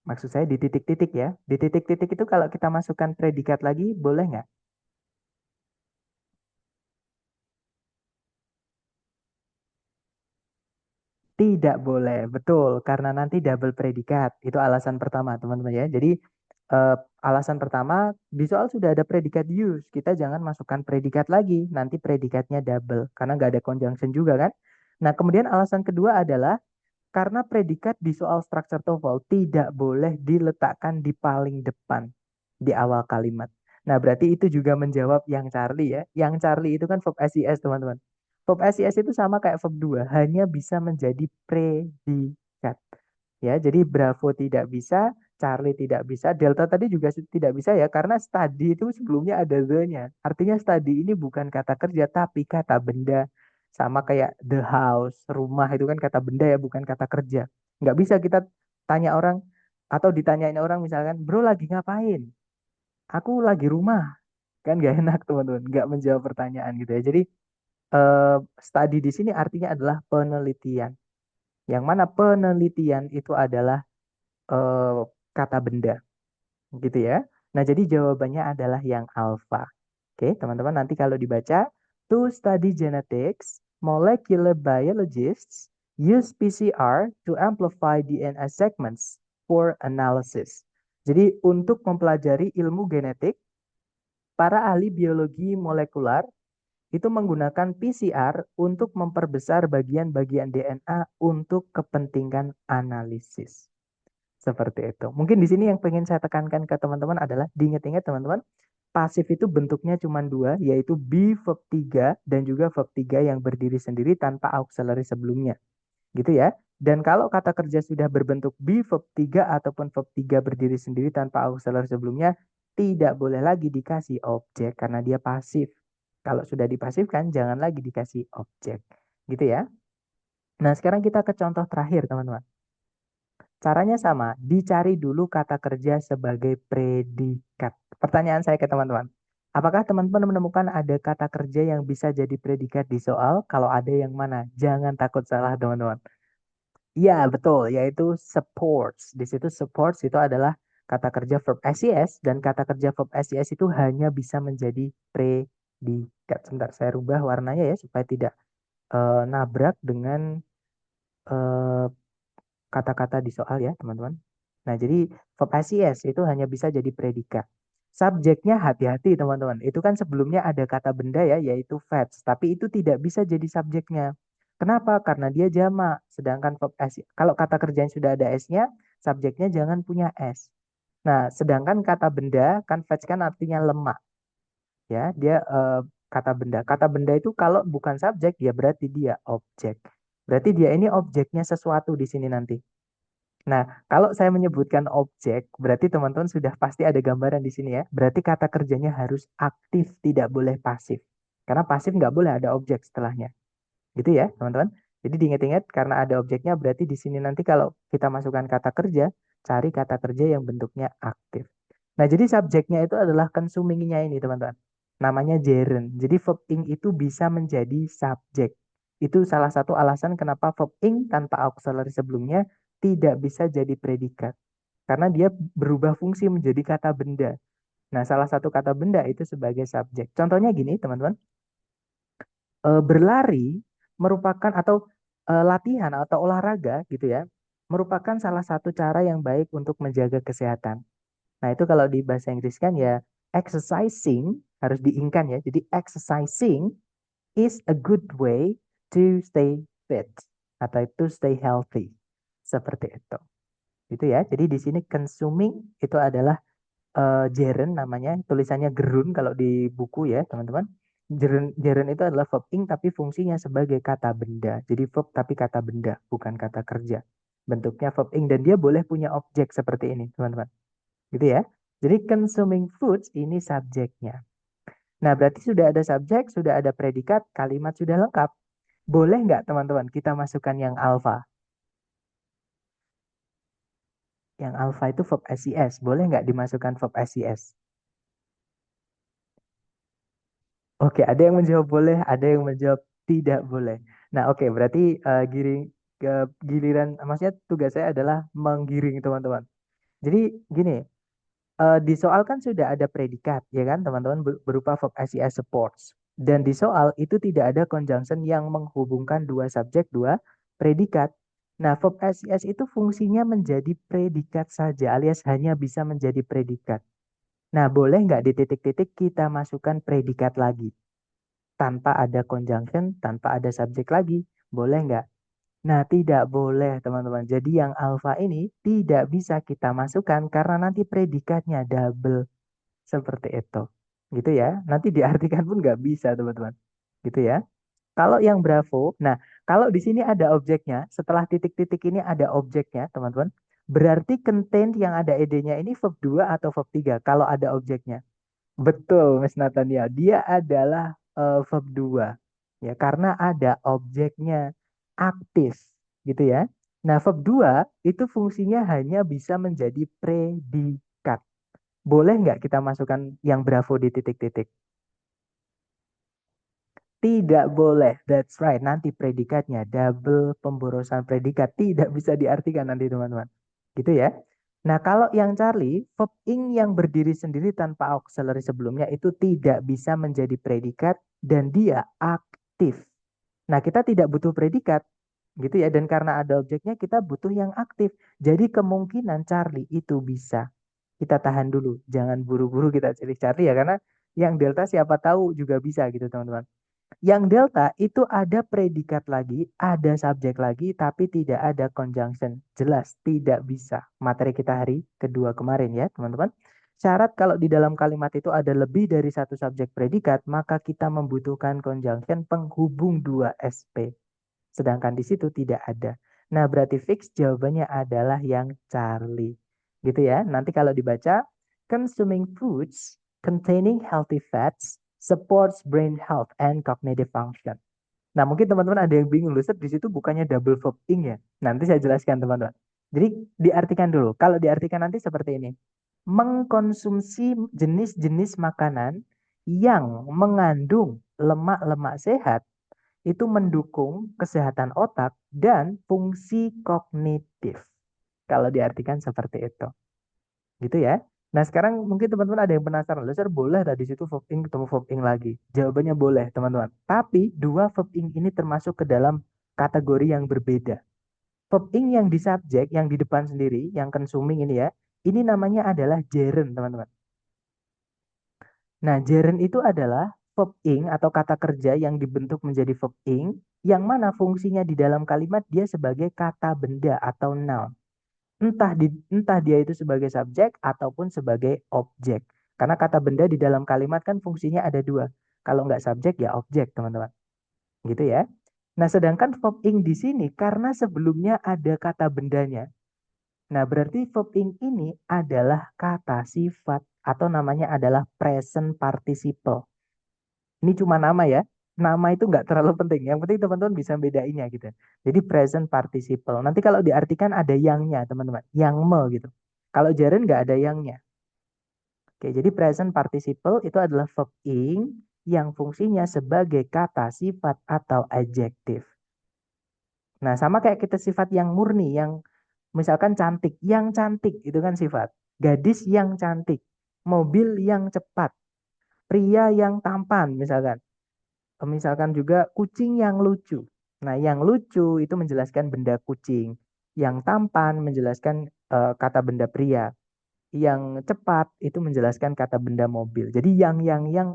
Maksud saya di titik-titik ya. Di titik-titik itu kalau kita masukkan predikat lagi boleh nggak? Tidak boleh, betul. Karena nanti double predikat. Itu alasan pertama teman-teman ya. Jadi eh, alasan pertama di soal sudah ada predikat use. Kita jangan masukkan predikat lagi. Nanti predikatnya double. Karena nggak ada conjunction juga kan. Nah kemudian alasan kedua adalah karena predikat di soal structure TOEFL tidak boleh diletakkan di paling depan di awal kalimat. Nah, berarti itu juga menjawab yang Charlie ya. Yang Charlie itu kan verb SIS, teman-teman. Verb SIS itu sama kayak verb 2, hanya bisa menjadi predikat. Ya, jadi Bravo tidak bisa, Charlie tidak bisa, Delta tadi juga tidak bisa ya, karena study itu sebelumnya ada the-nya. Artinya study ini bukan kata kerja, tapi kata benda. Sama kayak the house, rumah itu kan kata benda ya, bukan kata kerja. Nggak bisa kita tanya orang, atau ditanyain orang misalkan, bro lagi ngapain? Aku lagi rumah. Kan nggak enak teman-teman, nggak menjawab pertanyaan gitu ya. Jadi eh, study di sini artinya adalah penelitian. Yang mana penelitian itu adalah eh, kata benda. Gitu ya. Nah, jadi jawabannya adalah yang alfa. Oke, teman-teman nanti kalau dibaca, to study genetics, molecular biologists use PCR to amplify DNA segments for analysis. Jadi untuk mempelajari ilmu genetik, para ahli biologi molekular itu menggunakan PCR untuk memperbesar bagian-bagian DNA untuk kepentingan analisis. Seperti itu. Mungkin di sini yang pengen saya tekankan ke teman-teman adalah diingat-ingat teman-teman, pasif itu bentuknya cuma dua, yaitu be verb 3 dan juga verb 3 yang berdiri sendiri tanpa auxiliary sebelumnya. Gitu ya. Dan kalau kata kerja sudah berbentuk be verb 3 ataupun verb 3 berdiri sendiri tanpa auxiliary sebelumnya, tidak boleh lagi dikasih objek karena dia pasif. Kalau sudah dipasifkan, jangan lagi dikasih objek. Gitu ya. Nah, sekarang kita ke contoh terakhir, teman-teman. Caranya sama, dicari dulu kata kerja sebagai predikat. Pertanyaan saya ke teman-teman, apakah teman-teman menemukan ada kata kerja yang bisa jadi predikat di soal? Kalau ada yang mana? Jangan takut salah, teman-teman. Iya, betul, yaitu supports. Di situ supports itu adalah kata kerja verb SES dan kata kerja verb SES itu hanya bisa menjadi predikat. Sebentar, saya rubah warnanya ya supaya tidak nabrak dengan eh, kata-kata di soal ya, teman-teman. Nah, jadi verb ICS itu hanya bisa jadi predikat. Subjeknya hati-hati, teman-teman. Itu kan sebelumnya ada kata benda ya, yaitu verbs. Tapi itu tidak bisa jadi subjeknya. Kenapa? Karena dia jamak. Sedangkan verb S, kalau kata kerjanya sudah ada S-nya, subjeknya jangan punya S. Nah, sedangkan kata benda, kan verbs kan artinya lemak. Ya, dia kata benda. Kata benda itu kalau bukan subjek, ya berarti dia objek. Berarti dia ini objeknya sesuatu di sini nanti. Nah, kalau saya menyebutkan objek, berarti teman-teman sudah pasti ada gambaran di sini ya. Berarti kata kerjanya harus aktif, tidak boleh pasif. Karena pasif nggak boleh ada objek setelahnya. Gitu ya, teman-teman. Jadi diingat-ingat, karena ada objeknya, berarti di sini nanti kalau kita masukkan kata kerja, cari kata kerja yang bentuknya aktif. Nah, jadi subjeknya itu adalah consuming-nya ini, teman-teman. Namanya gerund. Jadi verb ing itu bisa menjadi subjek. Itu salah satu alasan kenapa verb ing tanpa auxiliary sebelumnya tidak bisa jadi predikat. Karena dia berubah fungsi menjadi kata benda. Nah, salah satu kata benda itu sebagai subjek. Contohnya gini, teman-teman. Berlari merupakan atau latihan atau olahraga gitu ya, merupakan salah satu cara yang baik untuk menjaga kesehatan. Nah, itu kalau di bahasa Inggris kan ya exercising harus diingkan ya. Jadi exercising is a good way to stay fit atau itu stay healthy. Seperti itu. Gitu ya. Jadi di sini consuming itu adalah gerund namanya, tulisannya gerun kalau di buku ya, teman-teman. Gerund itu adalah verb ing tapi fungsinya sebagai kata benda. Jadi verb tapi kata benda, bukan kata kerja. Bentuknya verb ing dan dia boleh punya objek seperti ini, teman-teman. Gitu ya. Jadi consuming foods ini subjeknya. Nah, berarti sudah ada subjek, sudah ada predikat, kalimat sudah lengkap. Boleh nggak teman-teman kita masukkan yang alfa? Yang alfa itu verb SES. Boleh nggak dimasukkan verb SES? Oke, ada yang menjawab boleh, ada yang menjawab tidak boleh. Nah, oke, berarti giring ke giliran, maksudnya tugas saya adalah menggiring teman-teman. Jadi gini, di soal kan sudah ada predikat, ya kan, teman-teman berupa verb SES supports. Dan di soal itu tidak ada conjunction yang menghubungkan dua subjek, dua predikat. Nah, verb SES itu fungsinya menjadi predikat saja, alias hanya bisa menjadi predikat. Nah, boleh nggak di titik-titik kita masukkan predikat lagi? Tanpa ada conjunction, tanpa ada subjek lagi. Boleh nggak? Nah, tidak boleh, teman-teman. Jadi yang alfa ini tidak bisa kita masukkan karena nanti predikatnya double. Seperti itu. Gitu ya. Nanti diartikan pun nggak bisa, teman-teman. Gitu ya. Kalau yang Bravo, nah kalau di sini ada objeknya, setelah titik-titik ini ada objeknya, teman-teman. Berarti contain yang ada ed-nya ini verb 2 atau verb 3 kalau ada objeknya. Betul, Mas Natania. Dia adalah verb 2. Ya, karena ada objeknya aktif, gitu ya. Nah, verb 2 itu fungsinya hanya bisa menjadi predikat. Boleh nggak kita masukkan yang bravo di titik-titik? Tidak boleh. That's right. Nanti predikatnya double pemborosan predikat. Tidak bisa diartikan nanti teman-teman. Gitu ya. Nah, kalau yang Charlie, verb ing yang berdiri sendiri tanpa auxiliary sebelumnya itu tidak bisa menjadi predikat dan dia aktif. Nah, kita tidak butuh predikat gitu ya. Dan karena ada objeknya kita butuh yang aktif. Jadi kemungkinan Charlie itu bisa. Kita tahan dulu. Jangan buru-buru kita cari Charlie ya. Karena yang delta siapa tahu juga bisa gitu teman-teman. Yang delta itu ada predikat lagi, ada subjek lagi, tapi tidak ada conjunction. Jelas tidak bisa. Materi kita hari kedua kemarin ya, teman-teman. Syarat kalau di dalam kalimat itu ada lebih dari satu subjek predikat, maka kita membutuhkan conjunction penghubung dua SP. Sedangkan di situ tidak ada. Nah, berarti fix jawabannya adalah yang Charlie. Gitu ya. Nanti kalau dibaca, consuming foods containing healthy fats supports brain health and cognitive function. Nah, mungkin teman-teman ada yang bingung, Luset di situ bukannya double verb ing ya? Nanti saya jelaskan teman-teman. Jadi diartikan dulu. Kalau diartikan nanti seperti ini. Mengkonsumsi jenis-jenis makanan yang mengandung lemak-lemak sehat itu mendukung kesehatan otak dan fungsi kognitif. Kalau diartikan seperti itu. Gitu ya. Nah, sekarang mungkin teman-teman ada yang penasaran, Loser boleh tadi situ verb ing ketemu verb ing lagi. Jawabannya boleh, teman-teman. Tapi dua verb ing ini termasuk ke dalam kategori yang berbeda. Verb ing yang di subjek, yang di depan sendiri, yang consuming ini ya, ini namanya adalah gerund, teman-teman. Nah, gerund itu adalah verb ing atau kata kerja yang dibentuk menjadi verb ing, yang mana fungsinya di dalam kalimat dia sebagai kata benda atau noun. Entah dia itu sebagai subjek ataupun sebagai objek. Karena kata benda di dalam kalimat kan fungsinya ada dua. Kalau nggak subjek ya objek, teman-teman. Gitu ya. Nah, sedangkan verb ing di sini karena sebelumnya ada kata bendanya. Nah, berarti verb ing ini adalah kata sifat atau namanya adalah present participle. Ini cuma nama ya. Nama itu nggak terlalu penting. Yang penting teman-teman bisa bedainnya gitu. Jadi present participle. Nanti kalau diartikan ada yangnya teman-teman. Yang me gitu. Kalau gerund nggak ada yangnya. Oke, jadi present participle itu adalah verb ing yang fungsinya sebagai kata sifat atau adjektif. Nah, sama kayak kita sifat yang murni, yang misalkan cantik. Yang cantik itu kan sifat. Gadis yang cantik. Mobil yang cepat. Pria yang tampan misalkan. Misalkan juga kucing yang lucu. Nah, yang lucu itu menjelaskan benda kucing. Yang tampan menjelaskan kata benda pria. Yang cepat itu menjelaskan kata benda mobil. Jadi yang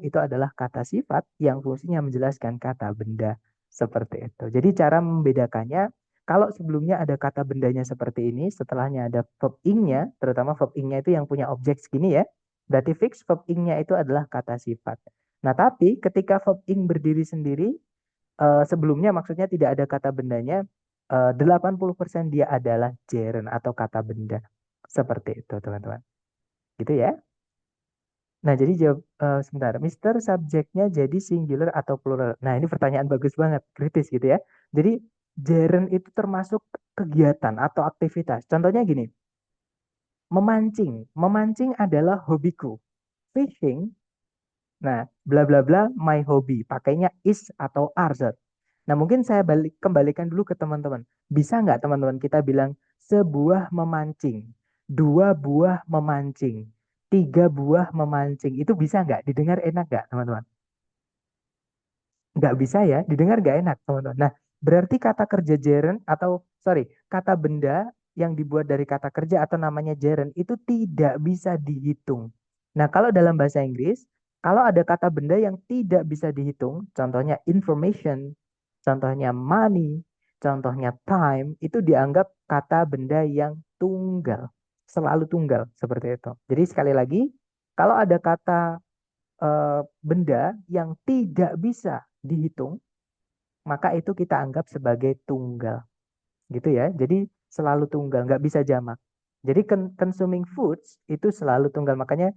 itu adalah kata sifat yang fungsinya menjelaskan kata benda seperti itu. Jadi cara membedakannya, kalau sebelumnya ada kata bendanya seperti ini, setelahnya ada verb ing-nya, terutama verb ing-nya itu yang punya objek segini ya. Berarti fix verb ing-nya itu adalah kata sifat. Nah, tapi ketika verb ing berdiri sendiri, sebelumnya maksudnya tidak ada kata bendanya, 80% dia adalah gerund atau kata benda. Seperti itu, teman-teman. Gitu ya. Nah, jadi jawab sebentar. Mister subjeknya jadi singular atau plural. Nah, ini pertanyaan bagus banget, kritis gitu ya. Jadi gerund itu termasuk kegiatan atau aktivitas. Contohnya gini, memancing. Memancing adalah hobiku. Fishing, nah, bla bla bla my hobby. Pakainya is atau are. Zat. Nah, mungkin saya kembalikan dulu ke teman-teman. Bisa nggak teman-teman kita bilang sebuah memancing, dua buah memancing, tiga buah memancing. Itu bisa nggak? Didengar enak nggak, teman-teman? Nggak bisa ya, didengar nggak enak, teman-teman. Nah, berarti kata kerja gerund atau, sorry, kata benda yang dibuat dari kata kerja atau namanya gerund itu tidak bisa dihitung. Nah, kalau dalam bahasa Inggris, kalau ada kata benda yang tidak bisa dihitung, contohnya information, contohnya money, contohnya time, itu dianggap kata benda yang tunggal, selalu tunggal, seperti itu. Jadi sekali lagi, kalau ada kata benda yang tidak bisa dihitung, maka itu kita anggap sebagai tunggal. Gitu ya. Jadi selalu tunggal, nggak bisa jamak. Jadi consuming foods itu selalu tunggal. Makanya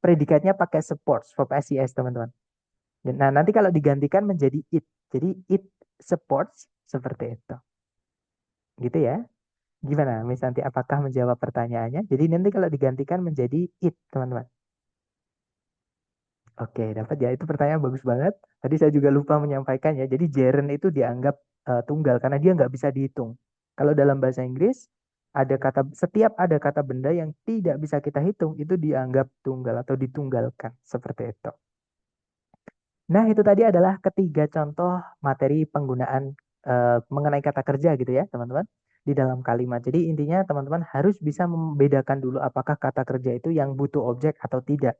predikatnya pakai supports, verb SES teman-teman. Nah, nanti kalau digantikan menjadi it. Jadi it supports seperti itu. Gitu ya. Gimana, Miss nanti apakah menjawab pertanyaannya? Jadi nanti kalau digantikan menjadi it, teman-teman. Oke, dapat ya. Itu pertanyaan bagus banget. Tadi saya juga lupa menyampaikan ya. Jadi gerund itu dianggap tunggal karena dia nggak bisa dihitung. Kalau dalam bahasa Inggris, setiap ada kata benda yang tidak bisa kita hitung, itu dianggap tunggal atau ditunggalkan. Seperti itu. Nah, itu tadi adalah ketiga contoh materi penggunaan mengenai kata kerja gitu ya, teman-teman, di dalam kalimat. Jadi intinya teman-teman harus bisa membedakan dulu apakah kata kerja itu yang butuh objek atau tidak.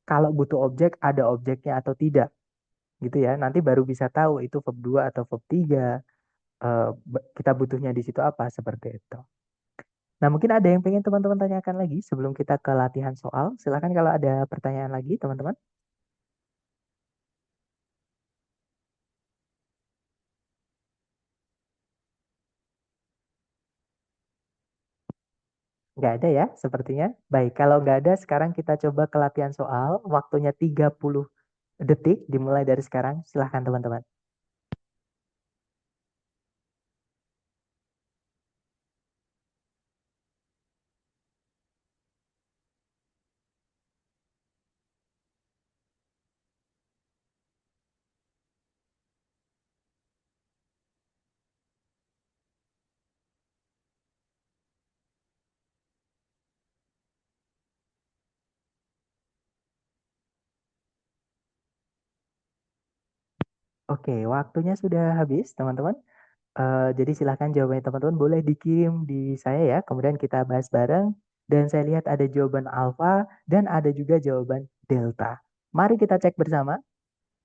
Kalau butuh objek, ada objeknya atau tidak, gitu ya. Nanti baru bisa tahu itu verb 2 atau verb 3. Kita butuhnya di situ apa, seperti itu. Nah, mungkin ada yang pengen teman-teman tanyakan lagi sebelum kita ke latihan soal. Silakan kalau ada pertanyaan lagi, teman-teman. Nggak ada ya, sepertinya. Baik, kalau nggak ada, sekarang kita coba ke latihan soal. Waktunya 30 detik, dimulai dari sekarang. Silahkan teman-teman. Oke, waktunya sudah habis, teman-teman. Jadi silahkan jawabannya teman-teman boleh dikirim di saya ya. Kemudian kita bahas bareng. Dan saya lihat ada jawaban alfa dan ada juga jawaban delta. Mari kita cek bersama.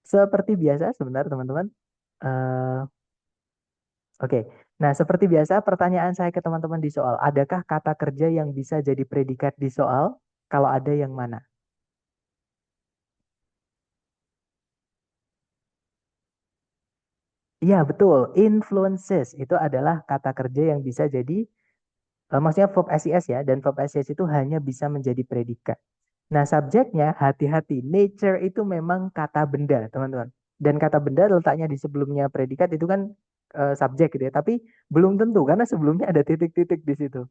Seperti biasa sebentar teman-teman. Eh, Oke, nah seperti biasa pertanyaan saya ke teman-teman di soal. Adakah kata kerja yang bisa jadi predikat di soal? Kalau ada yang mana? Iya betul, influences itu adalah kata kerja yang bisa jadi, maksudnya verb SES ya, dan verb SES itu hanya bisa menjadi predikat. Nah, subjeknya hati-hati. Nature itu memang kata benda, teman-teman. Dan kata benda letaknya di sebelumnya predikat itu kan subjek gitu ya. Tapi belum tentu karena sebelumnya ada titik-titik di situ.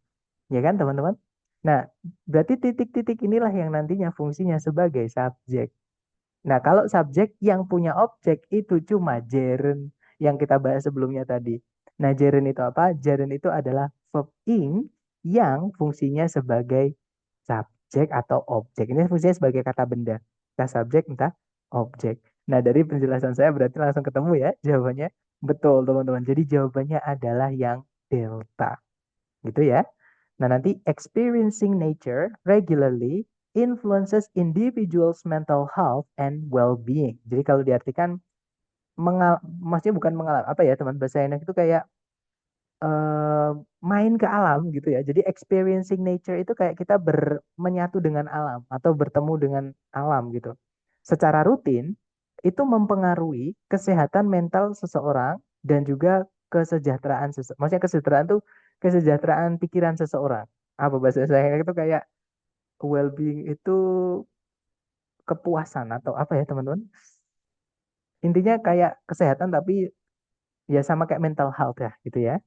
Ya kan, teman-teman? Nah, berarti titik-titik inilah yang nantinya fungsinya sebagai subjek. Nah, kalau subjek yang punya objek itu cuma gerund yang kita bahas sebelumnya tadi. Nah, gerund itu apa? Gerund itu adalah verb ing yang fungsinya sebagai subjek atau objek. Ini fungsinya sebagai kata benda. Entah subjek, entah objek. Nah, dari penjelasan saya berarti langsung ketemu ya jawabannya. Betul, teman-teman. Jadi jawabannya adalah yang delta. Gitu ya. Nah, nanti experiencing nature regularly influences individuals' mental health and well-being. Jadi kalau diartikan maksudnya bukan mengalami apa ya teman bahasa enak itu kayak eh, main ke alam gitu ya. Jadi experiencing nature itu kayak kita menyatu dengan alam atau bertemu dengan alam gitu. Secara rutin itu mempengaruhi kesehatan mental seseorang dan juga kesejahteraan maksudnya kesejahteraan tuh kesejahteraan pikiran seseorang. Apa bahasa saya itu kayak well-being itu kepuasan atau apa ya teman-teman? Intinya kayak kesehatan tapi ya sama kayak mental health ya gitu ya.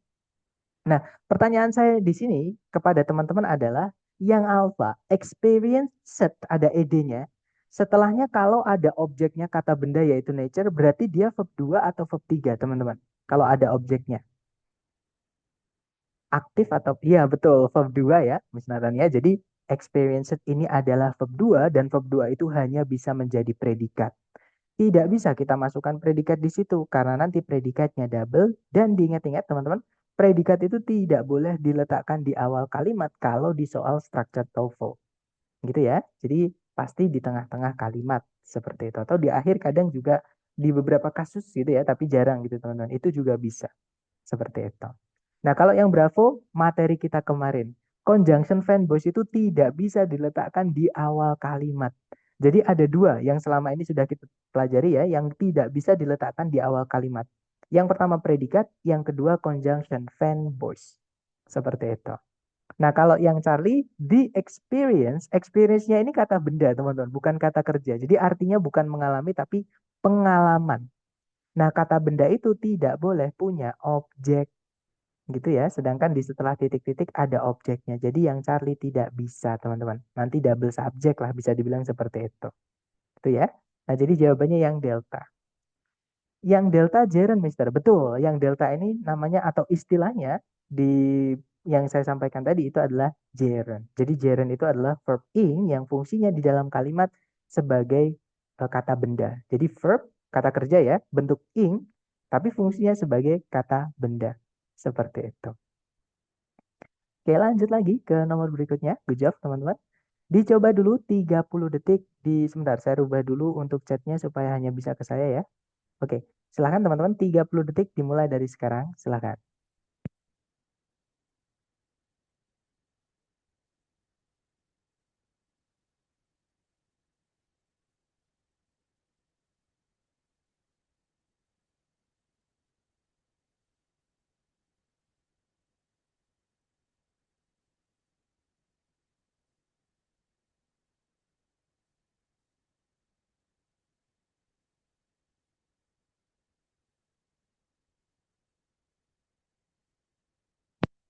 Nah, pertanyaan saya di sini kepada teman-teman adalah yang alpha, experience set ada ed-nya. Setelahnya kalau ada objeknya kata benda yaitu nature, berarti dia verb 2 atau verb 3, teman-teman. Kalau ada objeknya. Aktif atau, iya betul, verb 2 ya, Miss Nathan ya. Jadi, experience set ini adalah verb 2 dan verb 2 itu hanya bisa menjadi predikat. Tidak bisa kita masukkan predikat di situ karena nanti predikatnya double dan diingat-ingat teman-teman, predikat itu tidak boleh diletakkan di awal kalimat kalau di soal structured TOEFL. Gitu ya. Jadi pasti di tengah-tengah kalimat seperti itu atau di akhir kadang juga di beberapa kasus gitu ya, tapi jarang gitu teman-teman. Itu juga bisa seperti itu. Nah, kalau yang Bravo, materi kita kemarin, conjunction fanboys itu tidak bisa diletakkan di awal kalimat. Jadi ada dua yang selama ini sudah kita pelajari ya, yang tidak bisa diletakkan di awal kalimat. Yang pertama predikat, yang kedua conjunction fanboys. Seperti itu. Nah, kalau yang Charlie, the experience, experience-nya ini kata benda, teman-teman, bukan kata kerja. Jadi artinya bukan mengalami, tapi pengalaman. Nah, kata benda itu tidak boleh punya objek, gitu ya. Sedangkan di setelah titik-titik ada objeknya. Jadi yang Charlie tidak bisa, teman-teman. Nanti double subject lah, bisa dibilang seperti itu. Itu ya. Nah, jadi jawabannya yang delta. Yang delta gerund, Mister. Betul, yang delta ini namanya atau istilahnya di yang saya sampaikan tadi itu adalah gerund. Jadi gerund itu adalah verb ing yang fungsinya di dalam kalimat sebagai kata benda. Jadi verb, kata kerja ya, bentuk ing, tapi fungsinya sebagai kata benda. Seperti itu. Oke, lanjut lagi ke nomor berikutnya. Good job, teman-teman. Dicoba dulu 30 detik sebentar, saya rubah dulu untuk chatnya supaya hanya bisa ke saya ya. Oke, silakan teman-teman 30 detik dimulai dari sekarang. Silakan.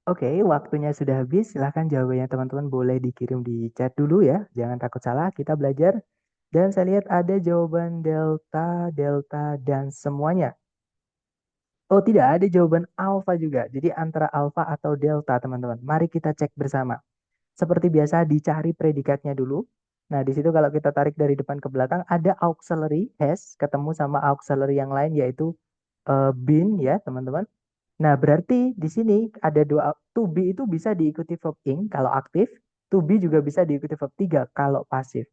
Oke, waktunya sudah habis. Silakan jawabannya teman-teman boleh dikirim di chat dulu ya. Jangan takut salah, kita belajar. Dan saya lihat ada jawaban delta, delta, dan semuanya. Oh, tidak ada jawaban alfa juga. Jadi antara alfa atau delta, teman-teman. Mari kita cek bersama. Seperti biasa dicari predikatnya dulu. Nah, di situ kalau kita tarik dari depan ke belakang ada auxiliary has ketemu sama auxiliary yang lain yaitu been ya, teman-teman. Nah, berarti di sini ada dua to be itu bisa diikuti verb ing kalau aktif, to be juga bisa diikuti verb 3 kalau pasif.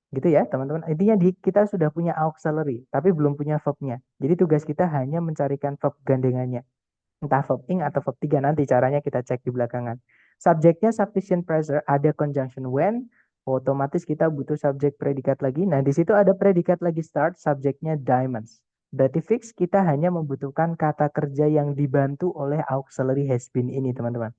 Gitu ya, teman-teman. Intinya kita sudah punya auxiliary, tapi belum punya verbnya. Jadi tugas kita hanya mencarikan verb gandengannya. Entah verb ing atau verb 3 nanti caranya kita cek di belakangan. Subjeknya sufficient pressure, ada conjunction when, otomatis kita butuh subjek predikat lagi. Nah, di situ ada predikat lagi start, subjeknya diamonds. Berarti fix kita hanya membutuhkan kata kerja yang dibantu oleh auxiliary has been ini, teman-teman.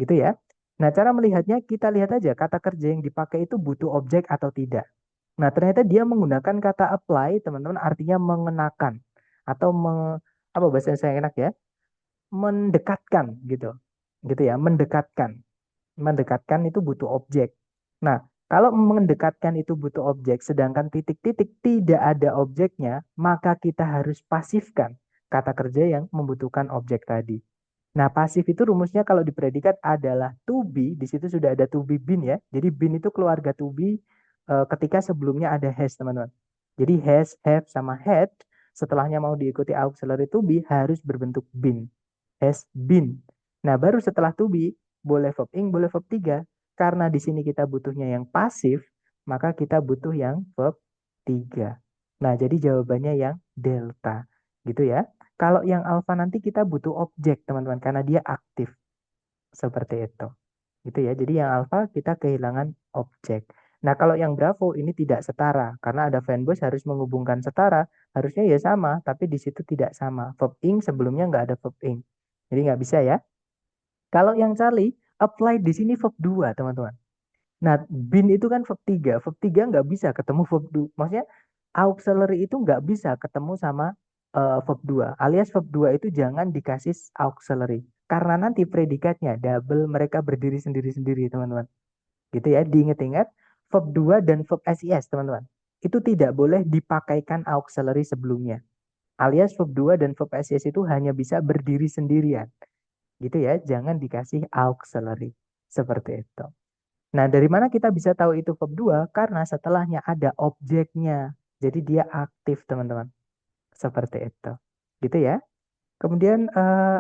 Gitu ya. Nah, cara melihatnya kita lihat aja kata kerja yang dipakai itu butuh objek atau tidak. Nah, ternyata dia menggunakan kata apply, teman-teman, artinya mengenakan atau apa bahasa saya enak ya? Mendekatkan gitu. Gitu ya, mendekatkan. Mendekatkan itu butuh objek. Nah, kalau mendekatkan itu butuh objek, sedangkan titik-titik tidak ada objeknya, maka kita harus pasifkan kata kerja yang membutuhkan objek tadi. Nah, pasif itu rumusnya kalau di predikat adalah to be, di situ sudah ada to be been ya. Jadi been itu keluarga to be ketika sebelumnya ada has, teman-teman. Jadi has, have, sama had, setelahnya mau diikuti auxiliary to be harus berbentuk been. Has been. Nah, baru setelah to be, boleh verb ing, boleh verb 3. Karena di sini kita butuhnya yang pasif, maka kita butuh yang verb 3. Nah, jadi jawabannya yang delta. Gitu ya. Kalau yang alfa nanti kita butuh objek, teman-teman, karena dia aktif. Seperti itu. Gitu ya. Jadi yang alfa kita kehilangan objek. Nah, kalau yang Bravo ini tidak setara. Karena ada fanbase harus menghubungkan setara. Harusnya ya sama, tapi di situ tidak sama. Verb ing sebelumnya nggak ada verb ing. Jadi nggak bisa ya. Kalau yang Charlie, apply di sini verb 2, teman-teman. Nah, been itu kan verb 3. Verb 3 nggak bisa ketemu verb 2. Maksudnya auxiliary itu nggak bisa ketemu sama verb 2. Alias verb 2 itu jangan dikasih auxiliary. Karena nanti predikatnya double mereka berdiri sendiri-sendiri, teman-teman. Gitu ya, diingat-ingat verb 2 dan verb SIS, teman-teman. Itu tidak boleh dipakaikan auxiliary sebelumnya. Alias verb 2 dan verb SIS itu hanya bisa berdiri sendirian. Gitu ya, jangan dikasih auxiliary. Seperti itu. Nah, dari mana kita bisa tahu itu verb 2? Karena setelahnya ada objeknya. Jadi dia aktif, teman-teman. Seperti itu. Gitu ya. Kemudian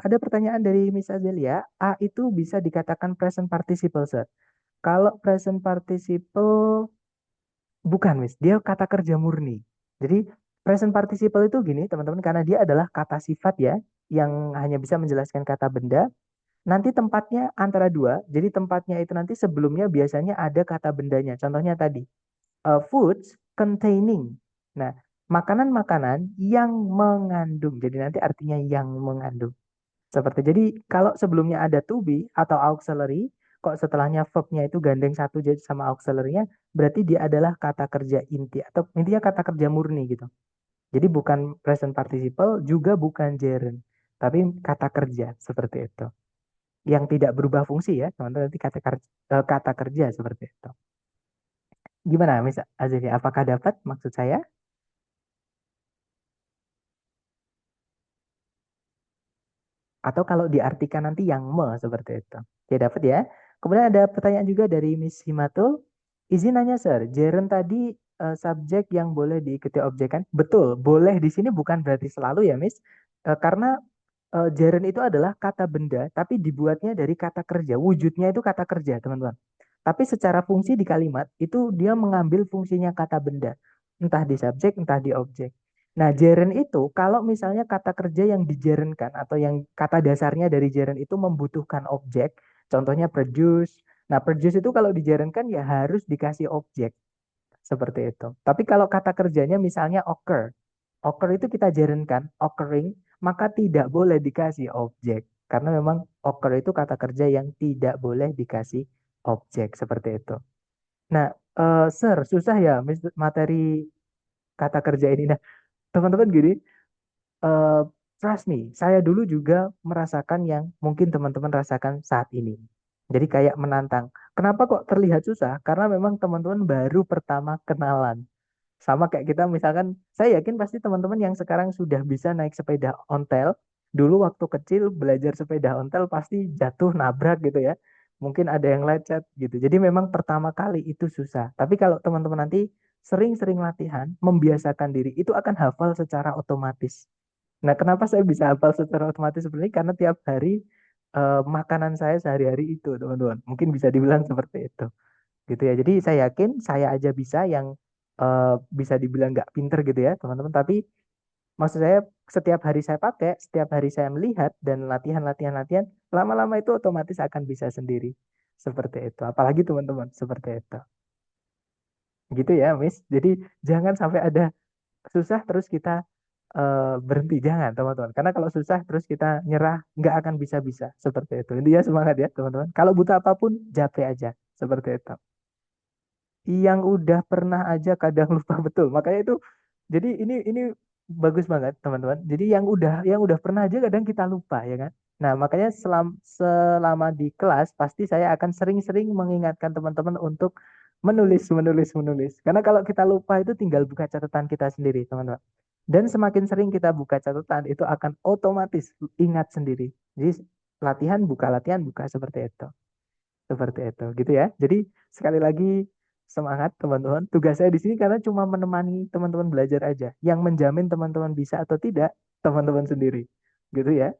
ada pertanyaan dari Miss Azelia. A itu bisa dikatakan present participle, sir. Kalau present participle, bukan, Miss. Dia kata kerja murni. Jadi, present participle itu gini, teman-teman. Karena dia adalah kata sifat ya. Yang hanya bisa menjelaskan kata benda. Nanti tempatnya antara dua. Jadi tempatnya itu nanti sebelumnya biasanya ada kata bendanya. Contohnya tadi, foods containing. Nah, makanan-makanan yang mengandung. Jadi nanti artinya yang mengandung. Seperti jadi kalau sebelumnya ada to be atau auxiliary, kok setelahnya verbnya itu gandeng satu jadi sama auxiliary-nya, berarti dia adalah kata kerja inti atau intinya kata kerja murni gitu. Jadi bukan present participle, juga bukan gerund, tapi kata kerja seperti itu. Yang tidak berubah fungsi ya, teman-teman, nanti kata kerja seperti itu. Gimana, Miss Azizia? Apakah dapat maksud saya? Atau kalau diartikan nanti yang seperti itu. Oke, dapat ya. Kemudian ada pertanyaan juga dari Miss Himatul. Izin nanya, Sir. Gerund tadi subjek yang boleh diikuti objek kan? Betul, boleh di sini bukan berarti selalu ya, Miss. Karena gerund itu adalah kata benda, tapi dibuatnya dari kata kerja. Wujudnya itu kata kerja, teman-teman. Tapi secara fungsi di kalimat, itu dia mengambil fungsinya kata benda. Entah di subjek, entah di objek. Nah, gerund itu kalau misalnya kata kerja yang digerundkan atau yang kata dasarnya dari gerund itu membutuhkan objek, contohnya produce. Nah, produce itu kalau digerundkan ya harus dikasih objek seperti itu. Tapi kalau kata kerjanya misalnya occur, occur itu kita gerundkan occurring, maka tidak boleh dikasih objek karena memang occur itu kata kerja yang tidak boleh dikasih objek seperti itu. Nah, Sir, susah ya materi kata kerja ini. Nah, teman-teman gini, eh, trust me, saya dulu juga merasakan yang mungkin teman-teman rasakan saat ini. Jadi kayak menantang. Kenapa kok terlihat susah? Karena memang teman-teman baru pertama kenalan. Sama kayak kita misalkan, saya yakin pasti teman-teman yang sekarang sudah bisa naik sepeda ontel, dulu waktu kecil belajar sepeda ontel pasti jatuh nabrak gitu ya. Mungkin ada yang lecet gitu. Jadi memang pertama kali itu susah. Tapi kalau teman-teman nanti sering-sering latihan, membiasakan diri, itu akan hafal secara otomatis. Nah, kenapa saya bisa hafal secara otomatis seperti ini? Karena tiap hari makanan saya sehari-hari itu, teman-teman. Mungkin bisa dibilang seperti itu gitu ya. Jadi saya yakin saya aja bisa yang bisa dibilang nggak pinter gitu ya teman-teman. Tapi maksud saya setiap hari saya pakai, setiap hari saya melihat dan latihan, lama-lama itu otomatis akan bisa sendiri. Seperti itu. Apalagi teman-teman seperti itu. Gitu ya, Miss. Jadi jangan sampai ada susah terus kita berhenti. Jangan, teman-teman. Karena kalau susah terus kita nyerah, nggak akan bisa-bisa. Seperti itu. Intinya semangat ya, teman-teman. Kalau butuh apapun, japri aja. Seperti itu. Yang udah pernah aja kadang lupa betul. Makanya itu jadi ini bagus banget teman-teman. Jadi yang udah pernah aja kadang kita lupa ya kan. Nah, makanya selama di kelas pasti saya akan sering-sering mengingatkan teman-teman untuk menulis. Karena kalau kita lupa itu tinggal buka catatan kita sendiri, teman-teman. Dan semakin sering kita buka catatan itu akan otomatis ingat sendiri. Jadi latihan buka seperti itu. Seperti itu, gitu ya. Jadi sekali lagi semangat teman-teman. Tugas saya di sini karena cuma menemani teman-teman belajar aja. Yang menjamin teman-teman bisa atau tidak, teman-teman sendiri. Gitu ya.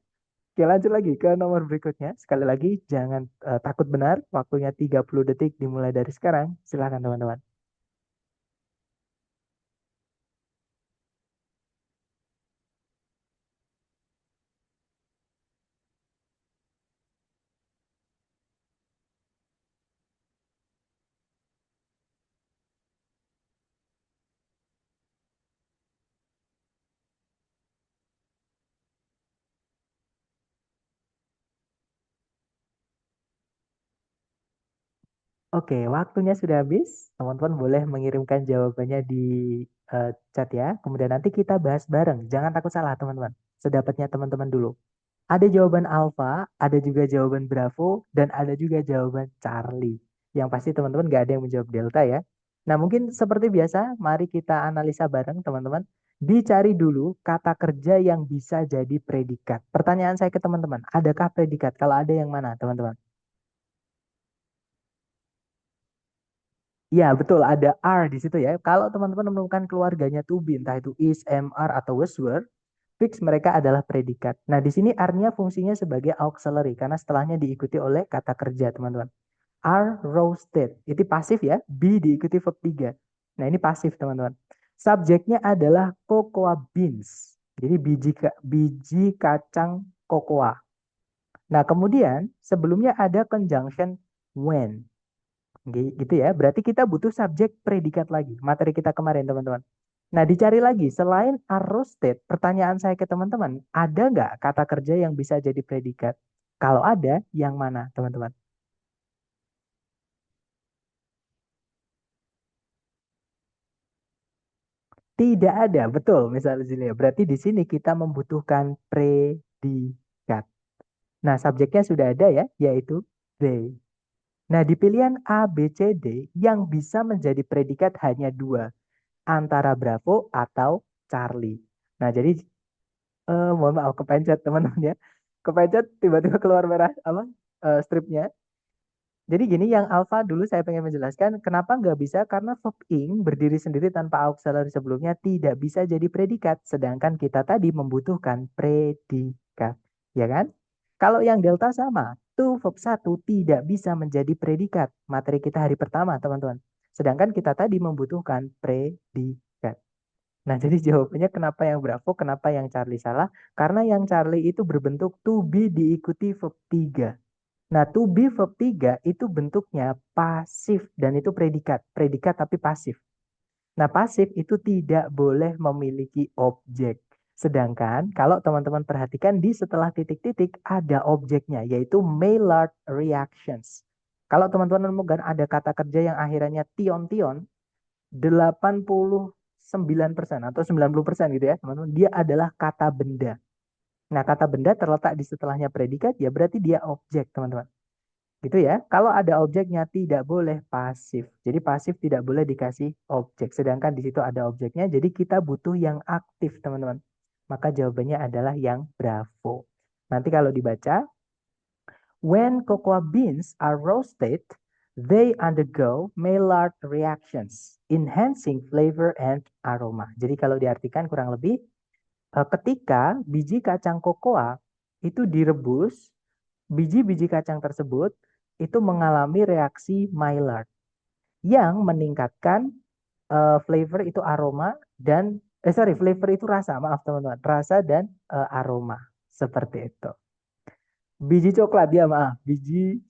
Oke, lanjut lagi ke nomor berikutnya. Sekali lagi, jangan takut benar. Waktunya 30 detik dimulai dari sekarang. Silakan teman-teman. Oke, waktunya sudah habis. Teman-teman boleh mengirimkan jawabannya di chat ya. Kemudian nanti kita bahas bareng. Jangan takut salah, teman-teman. Sedapatnya teman-teman dulu. Ada jawaban alfa, ada juga jawaban bravo, dan ada juga jawaban Charlie. Yang pasti teman-teman gak ada yang menjawab delta ya. Nah mungkin seperti biasa, mari kita analisa bareng teman-teman. Dicari dulu kata kerja yang bisa jadi predikat. Pertanyaan saya ke teman-teman, adakah predikat? Kalau ada yang mana teman-teman? Ya betul, ada R di situ ya. Kalau teman-teman menemukan keluarganya to be, entah itu is, am, are, atau was, were, fix mereka adalah predikat. Nah, di sini are-nya fungsinya sebagai auxiliary karena setelahnya diikuti oleh kata kerja, teman-teman. Are roasted. Itu pasif ya. Be diikuti verb 3. Nah, ini pasif, teman-teman. Subjeknya adalah cocoa beans. Jadi biji kacang cocoa. Nah, kemudian sebelumnya ada conjunction when. Gitu ya. Berarti kita butuh subjek predikat lagi. Materi kita kemarin, teman-teman. Nah, dicari lagi. Selain are roasted, pertanyaan saya ke teman-teman, ada nggak kata kerja yang bisa jadi predikat? Kalau ada, yang mana, teman-teman? Tidak ada, betul misalnya Zilia. Berarti di sini kita membutuhkan predikat. Nah, subjeknya sudah ada ya, yaitu they. Nah, di pilihan A, B, C, D yang bisa menjadi predikat hanya dua, antara Bravo atau Charlie. Nah, jadi mohon maaf kepencet teman-teman ya. Kepencet tiba-tiba keluar merah apa stripnya. Jadi gini, yang alpha dulu saya pengen menjelaskan kenapa nggak bisa karena verb ing berdiri sendiri tanpa auxiliary sebelumnya tidak bisa jadi predikat, sedangkan kita tadi membutuhkan predikat, ya kan? Kalau yang delta sama, to verb satu tidak bisa menjadi predikat. Materi kita hari pertama, teman-teman. Sedangkan kita tadi membutuhkan predikat. Nah, jadi jawabannya kenapa yang Bravo, kenapa yang Charlie salah? Karena yang Charlie itu berbentuk to be diikuti verb 3. Nah, to be verb 3 itu bentuknya pasif dan itu predikat. Predikat tapi pasif. Nah, pasif itu tidak boleh memiliki objek. Sedangkan kalau teman-teman perhatikan di setelah titik-titik ada objeknya yaitu Maillard reactions. Kalau teman-teman menemukan ada kata kerja yang akhirannya tion-tion, 89% atau 90% gitu ya, teman-teman, dia adalah kata benda. Nah, kata benda terletak di setelahnya predikat ya berarti dia objek, teman-teman. Gitu ya. Kalau ada objeknya tidak boleh pasif. Jadi pasif tidak boleh dikasih objek. Sedangkan di situ ada objeknya, jadi kita butuh yang aktif, teman-teman. Maka jawabannya adalah yang Bravo. Nanti kalau dibaca, when cocoa beans are roasted, they undergo Maillard reactions, enhancing flavor and aroma. Jadi kalau diartikan kurang lebih, ketika biji kacang kokoa itu direbus, biji-biji kacang tersebut itu mengalami reaksi Maillard yang meningkatkan flavor itu aroma dan flavor itu rasa, maaf teman-teman, rasa dan aroma seperti itu. Biji coklat ya, maaf,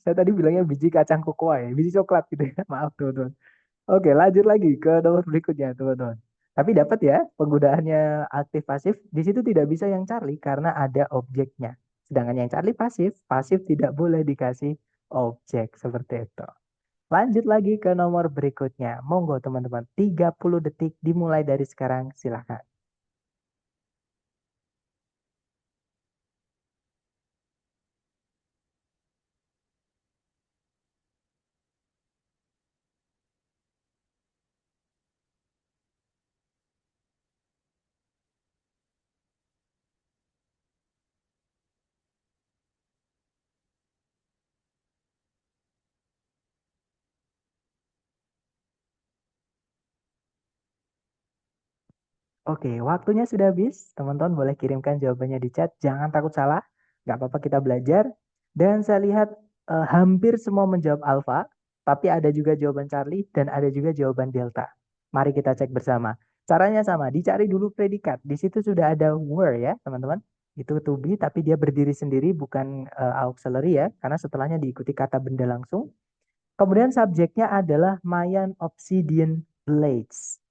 saya tadi bilangnya biji kacang kokoa ya, biji coklat gitu ya, maaf teman-teman. Oke, lanjut lagi ke nomor berikutnya, teman-teman. Tapi dapat ya, penggunaannya aktif pasif. Di situ tidak bisa yang Charlie karena ada objeknya. Sedangkan yang Charlie pasif, pasif tidak boleh dikasih objek seperti itu. Lanjut lagi ke nomor berikutnya. Monggo teman-teman, 30 detik dimulai dari sekarang, silakan. Oke, waktunya sudah habis. Teman-teman boleh kirimkan jawabannya di chat. Jangan takut salah. Nggak apa-apa kita belajar. Dan saya lihat hampir semua menjawab alfa. Tapi ada juga jawaban Charlie dan ada juga jawaban delta. Mari kita cek bersama. Caranya sama. Dicari dulu predikat. Di situ sudah ada were ya, teman-teman. Itu to be, tapi dia berdiri sendiri bukan auxiliary ya. Karena setelahnya diikuti kata benda langsung. Kemudian subjeknya adalah Mayan Obsidian Blades.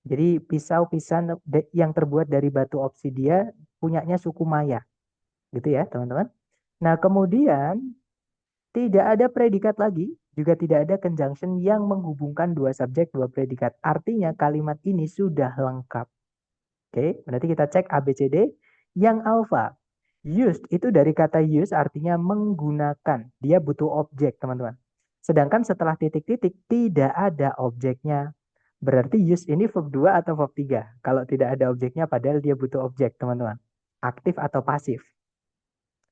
Jadi pisau-pisau yang terbuat dari batu obsidia punyanya suku Maya, gitu ya teman-teman. Nah kemudian tidak ada predikat lagi, juga tidak ada conjunction yang menghubungkan dua subjek, dua predikat. Artinya kalimat ini sudah lengkap. Oke, berarti kita cek A, B, C, D. Yang alpha, used itu dari kata use artinya menggunakan. Dia butuh objek, teman-teman. Sedangkan setelah titik-titik tidak ada objeknya. Berarti use ini verb 2 atau verb 3. Kalau tidak ada objeknya padahal dia butuh objek, teman-teman. Aktif atau pasif?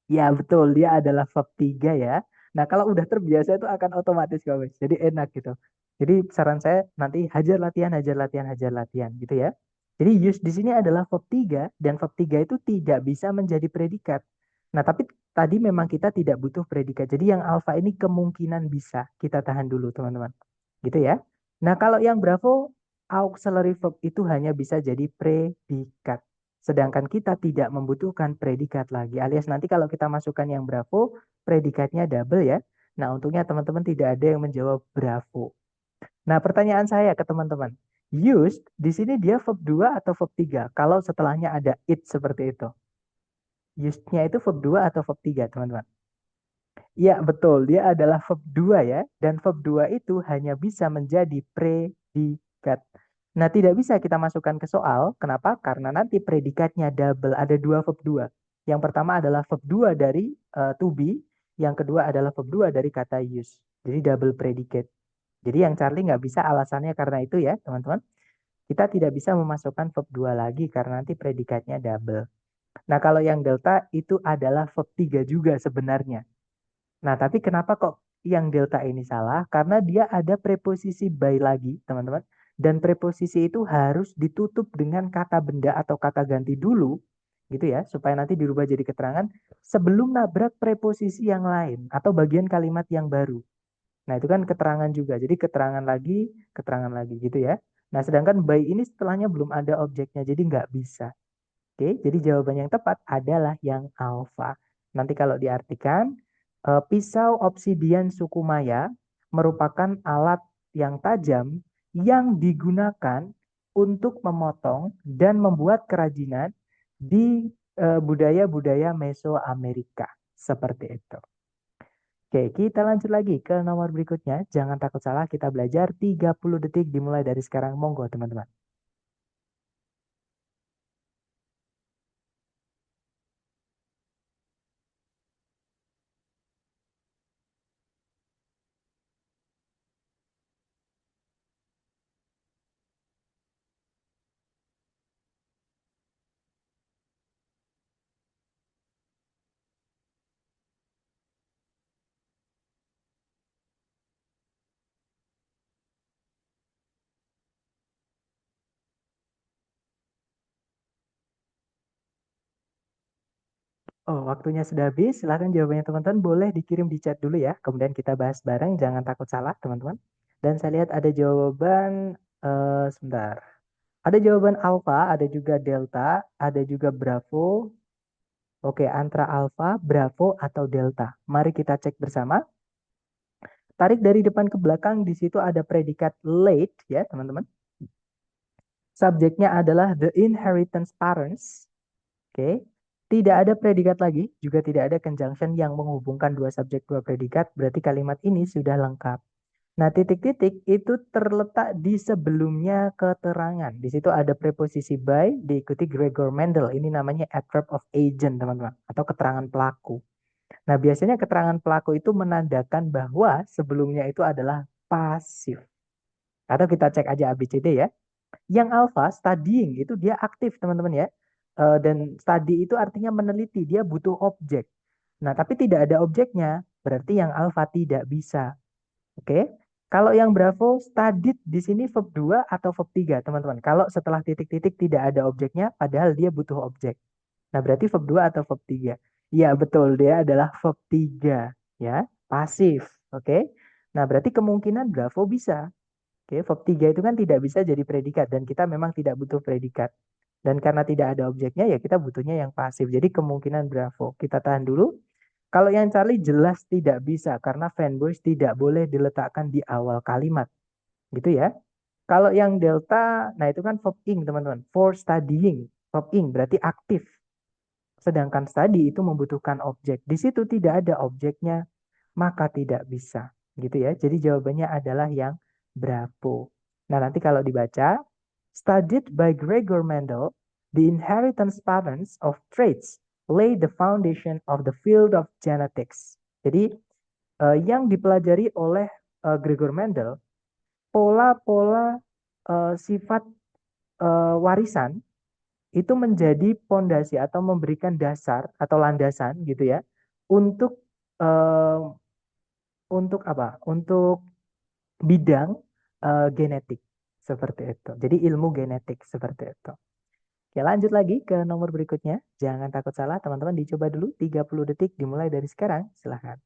Ya, betul. Dia adalah verb 3 ya. Nah, kalau udah terbiasa itu akan otomatis, guys. Jadi enak gitu. Jadi saran saya nanti hajar latihan, hajar latihan, hajar latihan gitu ya. Jadi use di sini adalah verb 3 dan verb 3 itu tidak bisa menjadi predikat. Nah, tapi tadi memang kita tidak butuh predikat. Jadi yang alfa ini kemungkinan bisa. Kita tahan dulu, teman-teman. Gitu ya. Nah, kalau yang Bravo, auxiliary verb itu hanya bisa jadi predikat. Sedangkan kita tidak membutuhkan predikat lagi. Alias nanti kalau kita masukkan yang Bravo, predikatnya double ya. Nah, untungnya teman-teman tidak ada yang menjawab Bravo. Nah, pertanyaan saya ke teman-teman. Used, di sini dia verb 2 atau verb 3? Kalau setelahnya ada it seperti itu. Used-nya itu verb 2 atau verb 3, teman-teman? Ya, betul. Dia adalah verb 2 ya. Dan verb 2 itu hanya bisa menjadi predikat. Nah, tidak bisa kita masukkan ke soal. Kenapa? Karena nanti predikatnya double. Ada dua verb dua. Yang pertama adalah verb dua dari to be. Yang kedua adalah verb dua dari kata use. Jadi double predicate. Jadi yang Charlie nggak bisa alasannya karena itu ya, teman-teman. Kita tidak bisa memasukkan verb 2 lagi karena nanti predikatnya double. Nah, kalau yang delta itu adalah verb 3 juga sebenarnya. Nah, tapi kenapa kok yang delta ini salah? Karena dia ada preposisi by lagi, teman-teman. Dan preposisi itu harus ditutup dengan kata benda atau kata ganti dulu, gitu ya, supaya nanti dirubah jadi keterangan sebelum nabrak preposisi yang lain atau bagian kalimat yang baru. Nah, itu kan keterangan juga. Jadi keterangan lagi gitu ya. Nah, sedangkan by ini setelahnya belum ada objeknya, jadi nggak bisa. Oke, jadi jawaban yang tepat adalah yang alfa. Nanti kalau diartikan, pisau obsidian suku Maya merupakan alat yang tajam yang digunakan untuk memotong dan membuat kerajinan di budaya-budaya Mesoamerika. Seperti itu. Oke, kita lanjut lagi ke nomor berikutnya. Jangan takut salah, kita belajar 30 detik dimulai dari sekarang. Monggo, teman-teman. Oh, waktunya sudah habis. Silahkan jawabannya teman-teman boleh dikirim di chat dulu ya. Kemudian kita bahas bareng. Jangan takut salah, teman-teman. Dan saya lihat ada jawaban, sebentar. Ada jawaban alfa, ada juga delta, ada juga bravo. Oke, antara alfa, bravo, atau delta. Mari kita cek bersama. Tarik dari depan ke belakang, di situ ada predikat late ya, teman-teman. Subjeknya adalah the inheritance parents. Oke. Tidak ada predikat lagi, juga tidak ada conjunction yang menghubungkan dua subjek dua predikat, berarti kalimat ini sudah lengkap. Nah, titik-titik itu terletak di sebelumnya keterangan. Di situ ada preposisi by diikuti Gregor Mendel. Ini namanya adverb of agent, teman-teman, atau keterangan pelaku. Nah, biasanya keterangan pelaku itu menandakan bahwa sebelumnya itu adalah pasif. Atau kita cek aja ABCD ya. Yang alpha studying itu dia aktif teman-teman ya. Dan study itu artinya meneliti, dia butuh objek. Nah, tapi tidak ada objeknya, berarti yang alpha tidak bisa. Oke. Kalau yang Bravo studied di sini verb 2 atau verb 3, teman-teman. Kalau setelah titik-titik tidak ada objeknya, padahal dia butuh objek. Nah, berarti verb 2 atau verb 3. Iya, betul. Dia adalah verb 3. Ya, pasif. Oke. Nah, berarti kemungkinan Bravo bisa. Oke, verb 3 itu kan tidak bisa jadi predikat dan kita memang tidak butuh predikat. Dan karena tidak ada objeknya ya kita butuhnya yang pasif. Jadi kemungkinan Bravo. Kita tahan dulu. Kalau yang Charlie jelas tidak bisa karena fanboys tidak boleh diletakkan di awal kalimat. Gitu ya. Kalau yang Delta, nah itu kan verb ing teman-teman. For studying. Verb ing berarti aktif. Sedangkan study itu membutuhkan objek. Di situ tidak ada objeknya, maka tidak bisa. Gitu ya. Jadi jawabannya adalah yang Bravo. Nah, nanti kalau dibaca, studied by Gregor Mendel, the inheritance patterns of traits lay the foundation of the field of genetics. Jadi, yang dipelajari oleh Gregor Mendel, pola-pola sifat warisan itu menjadi pondasi atau memberikan dasar atau landasan gitu ya untuk eh, untuk apa? Untuk bidang genetik seperti itu. Jadi ilmu genetik seperti itu. Oke, lanjut lagi ke nomor berikutnya. Jangan takut salah, teman-teman dicoba dulu 30 detik dimulai dari sekarang. Silahkan.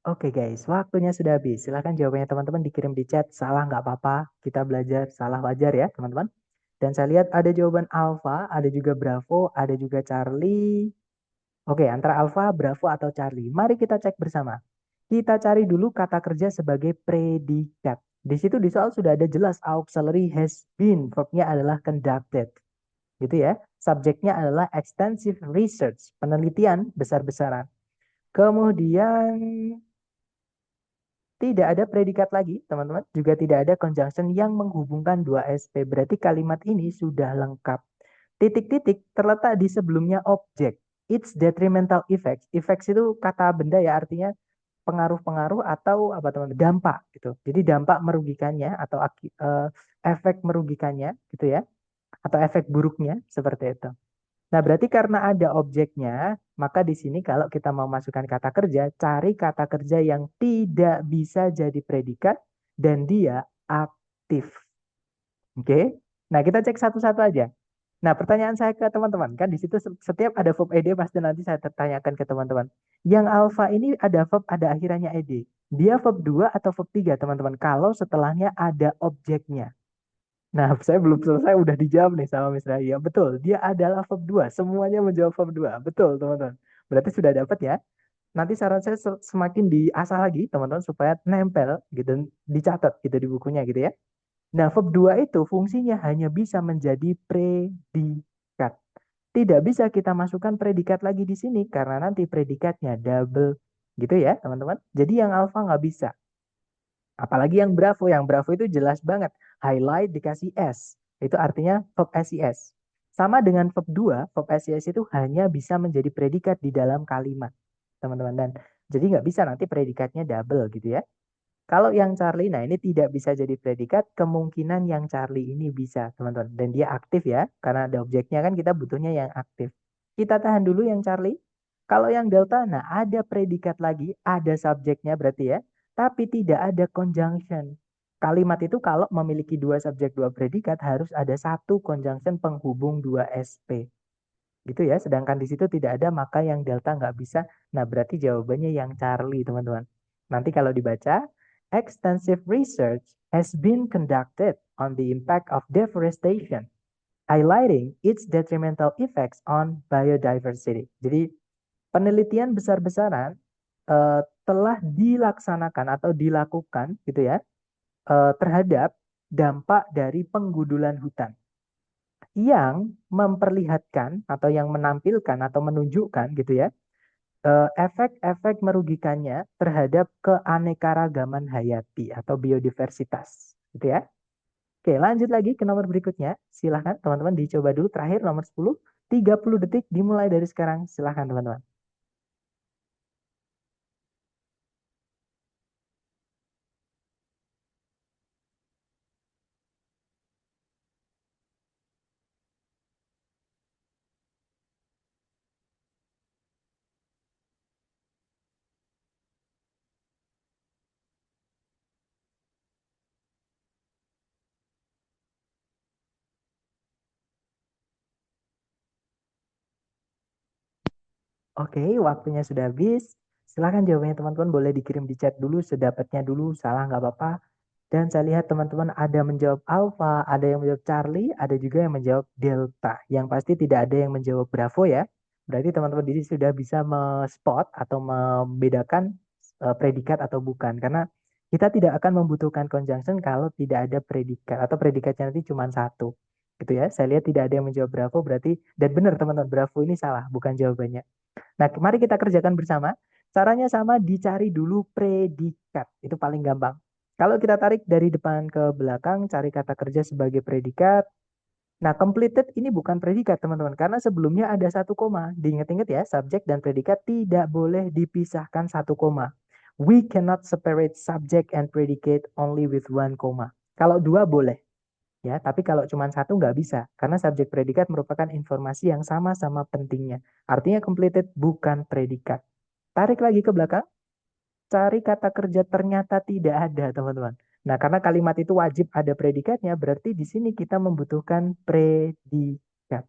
Oke guys, waktunya sudah habis. Silahkan jawabannya teman-teman dikirim di chat. Salah nggak apa-apa. Kita belajar salah wajar ya teman-teman. Dan saya lihat ada jawaban Alpha, ada juga Bravo, ada juga Charlie. Oke, antara Alpha, Bravo, atau Charlie. Mari kita cek bersama. Kita cari dulu kata kerja sebagai predikat. Di situ di soal sudah ada jelas auxiliary has been. Verbnya adalah conducted. Gitu ya. Subjeknya adalah extensive research. Penelitian besar-besaran. Kemudian tidak ada predikat lagi, teman-teman. Juga tidak ada conjunction yang menghubungkan dua SP. Berarti kalimat ini sudah lengkap. Titik-titik terletak di sebelumnya objek. Its detrimental effects. Effects itu kata benda ya, artinya pengaruh-pengaruh atau apa teman-teman, dampak gitu. Jadi dampak merugikannya atau efek merugikannya gitu ya, atau efek buruknya seperti itu. Nah, berarti karena ada objeknya, maka di sini kalau kita mau masukkan kata kerja, cari kata kerja yang tidak bisa jadi predikat dan dia aktif. Oke? Nah, kita cek satu-satu aja. Nah, pertanyaan saya ke teman-teman, kan di situ setiap ada verb ed pasti nanti saya tanyakan ke teman-teman. Yang alfa ini ada verb ada akhirannya ed. Dia verb 2 atau verb 3, teman-teman? Kalau setelahnya ada objeknya. Nah, saya belum selesai udah dijawab nih sama Miss Rahia. Betul, dia adalah verb 2. Semuanya menjawab verb 2. Betul, teman-teman. Berarti sudah dapat ya. Nanti saran saya semakin diasah lagi, teman-teman, supaya nempel gitu, dicatat gitu di bukunya gitu ya. Nah, verb 2 itu fungsinya hanya bisa menjadi predikat. Tidak bisa kita masukkan predikat lagi di sini karena nanti predikatnya double gitu ya, teman-teman. Jadi yang alpha nggak bisa. Apalagi yang Bravo itu jelas banget. Highlight dikasih S. Itu artinya verb SES. Sama dengan verb 2, verb SES itu hanya bisa menjadi predikat di dalam kalimat, teman-teman. Dan jadi nggak bisa nanti predikatnya double gitu ya. Kalau yang Charlie, nah ini tidak bisa jadi predikat, kemungkinan yang Charlie ini bisa, teman-teman. Dan dia aktif ya, karena ada objeknya kan kita butuhnya yang aktif. Kita tahan dulu yang Charlie. Kalau yang Delta, nah ada predikat lagi, ada subjeknya berarti ya, tapi tidak ada conjunction. Kalimat itu kalau memiliki dua subjek, dua predikat, harus ada satu conjunction penghubung dua SP. Gitu ya, sedangkan di situ tidak ada, maka yang Delta nggak bisa. Nah, berarti jawabannya yang Charlie, teman-teman. Nanti kalau dibaca, extensive research has been conducted on the impact of deforestation, highlighting its detrimental effects on biodiversity. Jadi, penelitian besar-besaran telah dilaksanakan atau dilakukan gitu ya, terhadap dampak dari penggundulan hutan yang memperlihatkan atau yang menampilkan atau menunjukkan gitu ya, efek-efek merugikannya terhadap keanekaragaman hayati atau biodiversitas gitu ya. Oke, lanjut lagi ke nomor berikutnya. Silahkan teman-teman dicoba dulu terakhir nomor 10. 30 detik dimulai dari sekarang. Silahkan teman-teman. Oke, waktunya sudah habis. Silahkan jawabannya teman-teman boleh dikirim di chat dulu, sedapatnya dulu, salah nggak apa-apa. Dan saya lihat teman-teman ada menjawab Alpha, ada yang menjawab Charlie, ada juga yang menjawab Delta. Yang pasti tidak ada yang menjawab Bravo ya. Berarti teman-teman di sini sudah bisa spot atau membedakan predikat atau bukan. Karena kita tidak akan membutuhkan conjunction kalau tidak ada predikat atau predikatnya nanti cuma satu. Gitu ya. Saya lihat tidak ada yang menjawab Bravo berarti, dan benar teman-teman, Bravo ini salah, bukan jawabannya. Nah, mari kita kerjakan bersama. Caranya sama, dicari dulu predikat. Itu paling gampang. Kalau kita tarik dari depan ke belakang, cari kata kerja sebagai predikat. Nah, completed ini bukan predikat, teman-teman. Karena sebelumnya ada satu koma. Diingat-ingat ya, subjek dan predikat tidak boleh dipisahkan satu koma. We cannot separate subject and predicate only with one koma. Kalau dua boleh. Ya, tapi kalau cuma satu nggak bisa, karena subjek predikat merupakan informasi yang sama-sama pentingnya. Artinya completed bukan predikat. Tarik lagi ke belakang, cari kata kerja ternyata tidak ada, teman-teman. Nah, karena kalimat itu wajib ada predikatnya, berarti di sini kita membutuhkan predikat.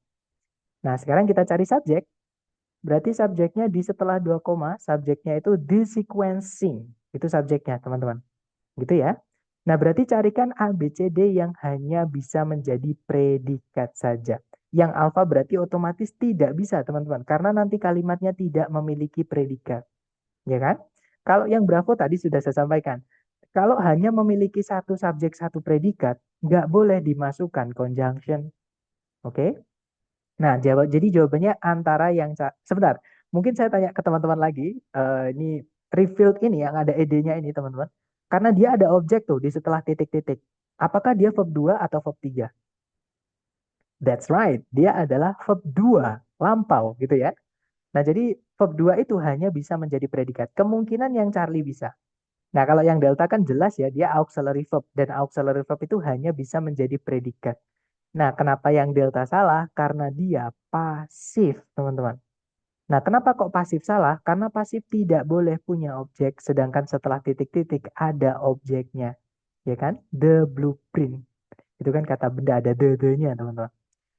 Nah, sekarang kita cari subjek. Berarti subjeknya di setelah 2 koma, subjeknya itu the sequencing. Itu subjeknya, teman-teman. Gitu ya. Nah, berarti carikan A, B, C, D yang hanya bisa menjadi predikat saja. Yang alfa berarti otomatis tidak bisa, teman-teman. Karena nanti kalimatnya tidak memiliki predikat. Ya kan? Kalau yang Bravo tadi sudah saya sampaikan. Kalau hanya memiliki satu subjek, satu predikat, nggak boleh dimasukkan conjunction. Oke? Nah, jadi jawabannya antara yang... Sebentar, mungkin saya tanya ke teman-teman lagi. Ini refilled ini yang ada ed-nya ini, teman-teman. Karena dia ada objek tuh di setelah titik-titik. Apakah dia verb 2 atau verb 3? That's right, dia adalah verb 2, lampau gitu ya. Nah, jadi verb 2 itu hanya bisa menjadi predikat. Kemungkinan yang Charlie bisa. Nah, kalau yang delta kan jelas ya, dia auxiliary verb. Dan auxiliary verb itu hanya bisa menjadi predikat. Nah, kenapa yang delta salah? Karena dia pasif, teman-teman. Nah, kenapa kok pasif salah? Karena pasif tidak boleh punya objek, sedangkan setelah titik-titik ada objeknya. Ya kan? The blueprint. Itu kan kata benda, ada the-nya, teman-teman.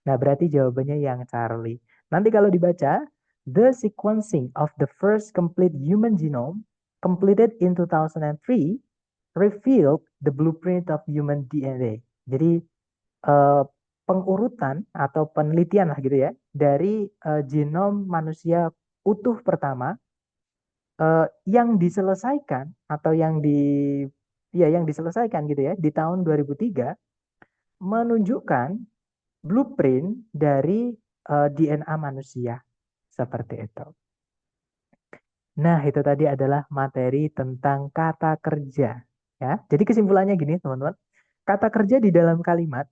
Nah, berarti jawabannya yang Charlie. Nanti kalau dibaca, the sequencing of the first complete human genome completed in 2003 revealed the blueprint of human DNA. Jadi eh, pengurutan atau penelitian lah gitu ya dari genom manusia utuh pertama yang diselesaikan atau yang diselesaikan gitu ya di tahun 2003 menunjukkan blueprint dari DNA manusia seperti itu. Nah, itu tadi adalah materi tentang kata kerja ya. Jadi kesimpulannya gini, teman-teman. Kata kerja di dalam kalimat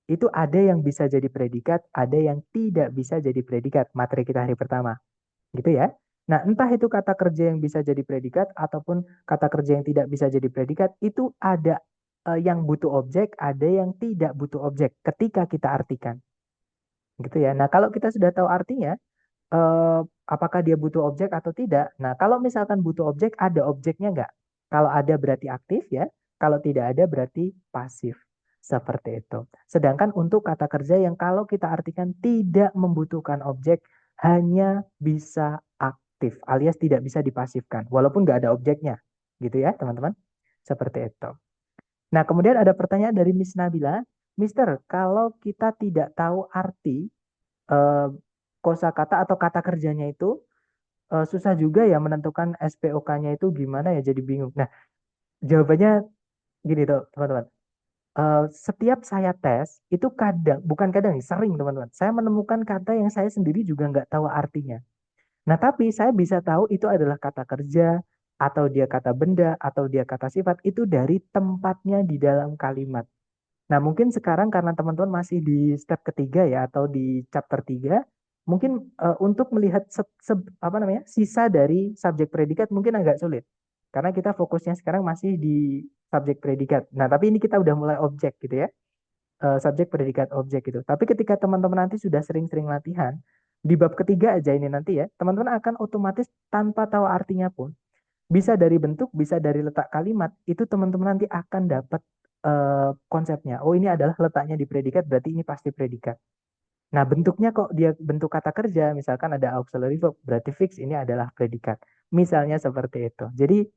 itu ada yang bisa jadi predikat, ada yang tidak bisa jadi predikat. Materi kita hari pertama, gitu ya. Nah, entah itu kata kerja yang bisa jadi predikat ataupun kata kerja yang tidak bisa jadi predikat, itu ada yang butuh objek, ada yang tidak butuh objek ketika kita artikan. Gitu ya. Nah, kalau kita sudah tahu artinya, eh, apakah dia butuh objek atau tidak? Nah, kalau misalkan butuh objek, ada objeknya nggak? Kalau ada berarti aktif ya, kalau tidak ada berarti pasif. Seperti itu. Sedangkan untuk kata kerja yang kalau kita artikan tidak membutuhkan objek, hanya bisa aktif, alias tidak bisa dipasifkan, walaupun nggak ada objeknya. Gitu ya, teman-teman. Seperti itu. Nah, kemudian ada pertanyaan dari Miss Nabila. Mister, kalau kita tidak tahu arti eh, kosakata atau kata kerjanya itu susah juga ya menentukan SPOK-nya itu gimana ya, jadi bingung. Nah, jawabannya gini tuh, teman-teman. Setiap saya tes itu kadang, bukan kadang, sering teman-teman. Saya menemukan kata yang saya sendiri juga nggak tahu artinya. Nah, tapi saya bisa tahu itu adalah kata kerja atau dia kata benda atau dia kata sifat itu dari tempatnya di dalam kalimat. Nah, mungkin sekarang karena teman-teman masih di step ketiga ya atau di chapter 3, mungkin untuk melihat apa namanya? Sisa dari subjek predikat mungkin agak sulit. Karena kita fokusnya sekarang masih di subjek predikat. Nah, tapi ini kita udah mulai objek gitu ya. Subjek predikat objek gitu. Tapi ketika teman-teman nanti sudah sering-sering latihan, di bab ketiga aja ini nanti ya, teman-teman akan otomatis tanpa tahu artinya pun bisa dari bentuk, bisa dari letak kalimat, itu teman-teman nanti akan dapat konsepnya. Oh, ini adalah letaknya di predikat, berarti ini pasti predikat. Nah, bentuknya kok dia bentuk kata kerja, misalkan ada auxiliary verb, berarti fix ini adalah predikat. Misalnya seperti itu. Jadi,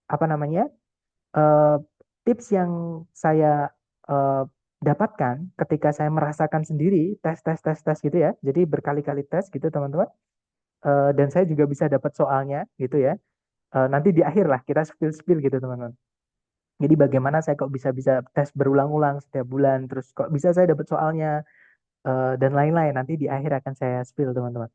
apa namanya? eh, Tips yang saya eh, dapatkan ketika saya merasakan sendiri tes tes tes tes gitu ya. Jadi berkali-kali tes gitu, teman-teman. Dan saya juga bisa dapat soalnya gitu ya. Nanti di akhir lah kita spill-spill gitu, teman-teman. Jadi bagaimana saya kok bisa-bisa tes berulang-ulang setiap bulan, terus kok bisa saya dapat soalnya dan lain-lain. Nanti di akhir akan saya spill, teman-teman.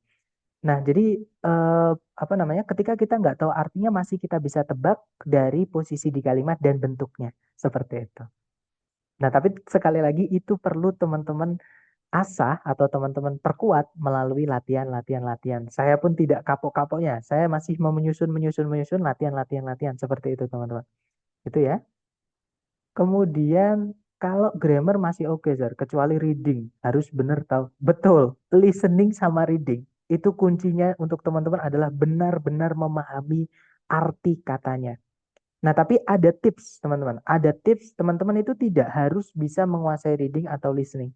Nah, jadi eh, apa namanya? Ketika kita nggak tahu artinya, masih kita bisa tebak dari posisi di kalimat dan bentuknya seperti itu. Nah, tapi sekali lagi itu perlu teman-teman asah atau teman-teman perkuat melalui latihan-latihan-latihan. Saya pun tidak kapok-kapoknya. Saya masih mau menyusun latihan-latihan-latihan seperti itu, teman-teman. Itu ya. Kemudian kalau grammar masih oke, Zar, kecuali reading. Harus benar tahu. Betul, listening sama reading. Itu kuncinya untuk teman-teman adalah benar-benar memahami arti katanya. Nah, tapi ada tips, teman-teman. Ada tips, teman-teman itu tidak harus bisa menguasai reading atau listening.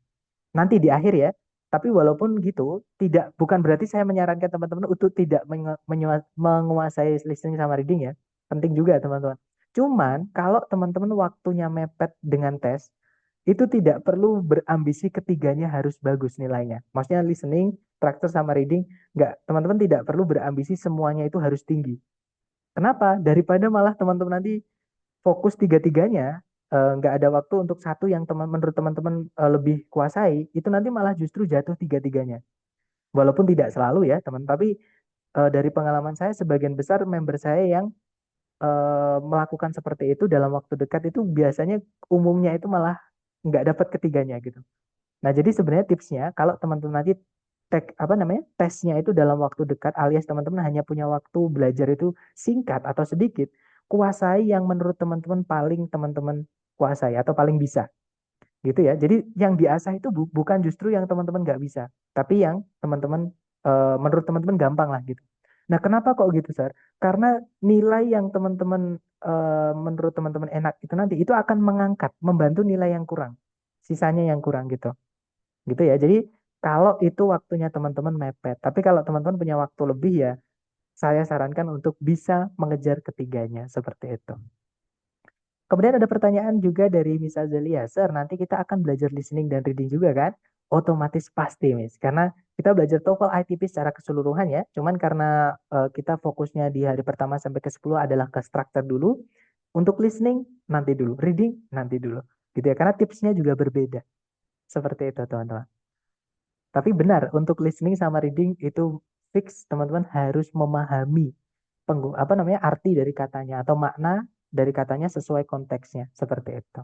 Nanti di akhir ya, Tapi walaupun gitu, bukan berarti saya menyarankan teman-teman untuk tidak menguasai listening sama reading ya. Penting juga teman-teman. Cuman kalau teman-teman waktunya mepet dengan tes, itu tidak perlu berambisi ketiganya harus bagus nilainya. Maksudnya listening, structure sama reading, nggak, teman-teman tidak perlu berambisi semuanya itu harus tinggi. Kenapa? Daripada malah teman-teman nanti fokus tiga-tiganya, nggak ada waktu untuk satu yang menurut teman-teman lebih kuasai, itu nanti malah justru jatuh tiga-tiganya. Walaupun tidak selalu ya teman, tapi dari pengalaman saya sebagian besar member saya yang melakukan seperti itu dalam waktu dekat itu biasanya umumnya itu malah nggak dapat ketiganya gitu. Nah, jadi sebenarnya tipsnya kalau teman-teman nanti apa namanya tesnya itu dalam waktu dekat alias teman-teman hanya punya waktu belajar itu singkat atau sedikit, kuasai yang menurut teman-teman paling teman-teman kuasai atau paling bisa gitu ya. Jadi yang diasah itu bukan justru yang teman-teman nggak bisa, tapi yang teman-teman menurut teman-teman gampang lah gitu. Nah, kenapa kok gitu, Sar? Karena nilai yang teman-teman menurut teman-teman enak itu nanti itu akan mengangkat, membantu nilai yang kurang, sisanya yang kurang gitu. Gitu ya. Jadi kalau itu waktunya teman-teman mepet, tapi kalau teman-teman punya waktu lebih ya, saya sarankan untuk bisa mengejar ketiganya seperti itu. Kemudian ada pertanyaan juga dari Miss Azalia, Sir, nanti kita akan belajar listening dan reading juga kan? Otomatis pasti, Miss. Karena kita belajar TOEFL ITP secara keseluruhan ya. Cuman karena kita fokusnya di hari pertama sampai ke 10 adalah ke structure dulu. Untuk listening, nanti dulu. Reading, nanti dulu. Gitu ya. Karena tipsnya juga berbeda. Seperti itu, teman-teman. Tapi benar, untuk listening sama reading itu fix teman-teman harus memahami apa namanya arti dari katanya atau makna dari katanya sesuai konteksnya seperti itu.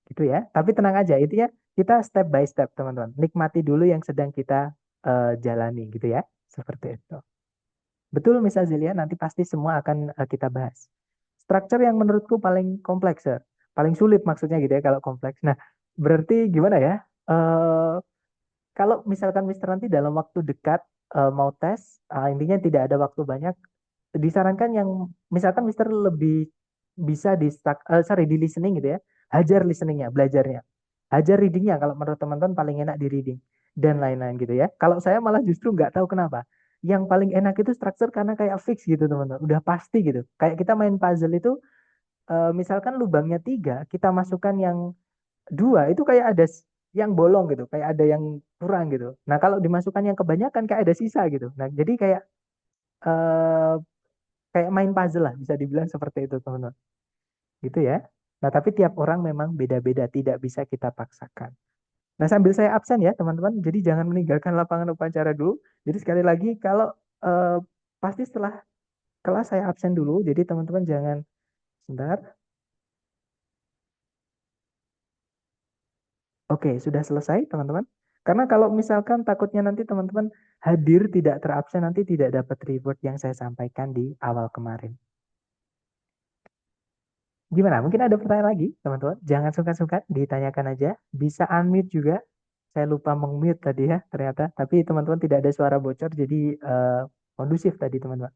Gitu ya. Tapi tenang aja, itu ya kita step by step teman-teman. Nikmati dulu yang sedang kita jalani gitu ya. Seperti itu. Betul Miss Azelia, nanti pasti semua akan kita bahas. Structure yang menurutku paling kompleks, ya. Paling sulit maksudnya gitu ya kalau kompleks. Nah, berarti gimana ya? Eh Kalau misalkan Mister nanti dalam waktu dekat mau tes, intinya tidak ada waktu banyak, disarankan yang misalkan Mister lebih bisa sorry, di listening gitu ya, hajar listeningnya, belajarnya, hajar readingnya kalau menurut teman-teman paling enak di reading dan lain-lain gitu ya. Kalau saya malah justru nggak tahu kenapa. Yang paling enak itu structure karena kayak fix gitu teman-teman, udah pasti gitu. Kayak kita main puzzle itu, misalkan lubangnya tiga, kita masukkan yang dua itu kayak ada yang bolong gitu, kayak ada yang kurang gitu. Nah, kalau dimasukkan yang kebanyakan kayak ada sisa gitu. Nah, jadi eh, kayak main puzzle lah, bisa dibilang seperti itu, teman-teman. Gitu ya. Nah, tapi tiap orang memang beda-beda, tidak bisa kita paksakan. Nah, sambil saya absen ya, teman-teman. Jadi jangan meninggalkan lapangan upacara dulu. Jadi sekali lagi, kalau eh, pasti setelah kelas saya absen dulu. Jadi teman-teman jangan, sebentar. Oke, sudah selesai teman-teman. Karena kalau misalkan takutnya nanti teman-teman hadir tidak terabsen, nanti tidak dapat reward yang saya sampaikan di awal kemarin. Gimana? Mungkin ada pertanyaan lagi teman-teman? Jangan sungkan-sungkan, ditanyakan aja. Bisa unmute juga. Saya lupa meng-mute tadi ya ternyata. Tapi teman-teman tidak ada suara bocor, jadi kondusif tadi teman-teman.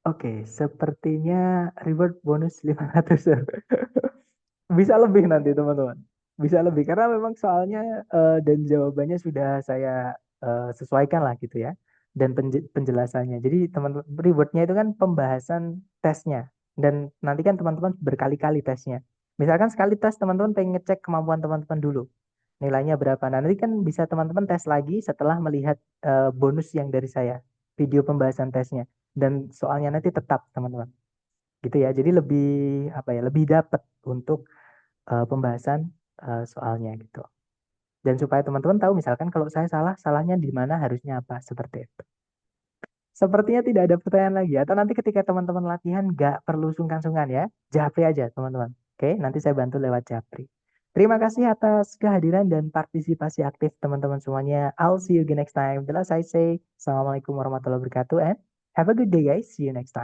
Oke, sepertinya reward bonus 500. Bisa lebih nanti teman-teman. Bisa lebih karena memang soalnya dan jawabannya sudah saya sesuaikan lah gitu ya. Dan penjelasannya. Jadi teman-teman rewardnya itu kan pembahasan tesnya. Dan nanti kan teman-teman berkali-kali tesnya. Misalkan sekali tes teman-teman pengen ngecek kemampuan teman-teman dulu. Nilainya berapa. Nah, nanti kan bisa teman-teman tes lagi setelah melihat bonus yang dari saya. Video pembahasan tesnya. Dan soalnya nanti tetap teman-teman. Gitu ya. Jadi lebih apa ya, lebih dapat untuk pembahasan soalnya gitu. Dan supaya teman-teman tahu misalkan kalau saya salah, salahnya di mana, harusnya apa, seperti itu. Sepertinya tidak ada pertanyaan lagi. Atau nanti ketika teman-teman latihan, nggak perlu sungkan-sungkan ya. Japri aja teman-teman. Oke, nanti saya bantu lewat Japri. Terima kasih atas kehadiran dan partisipasi aktif teman-teman semuanya. I'll see you again next time. The last I say, Assalamualaikum warahmatullahi wabarakatuh and have a good day guys. See you next time.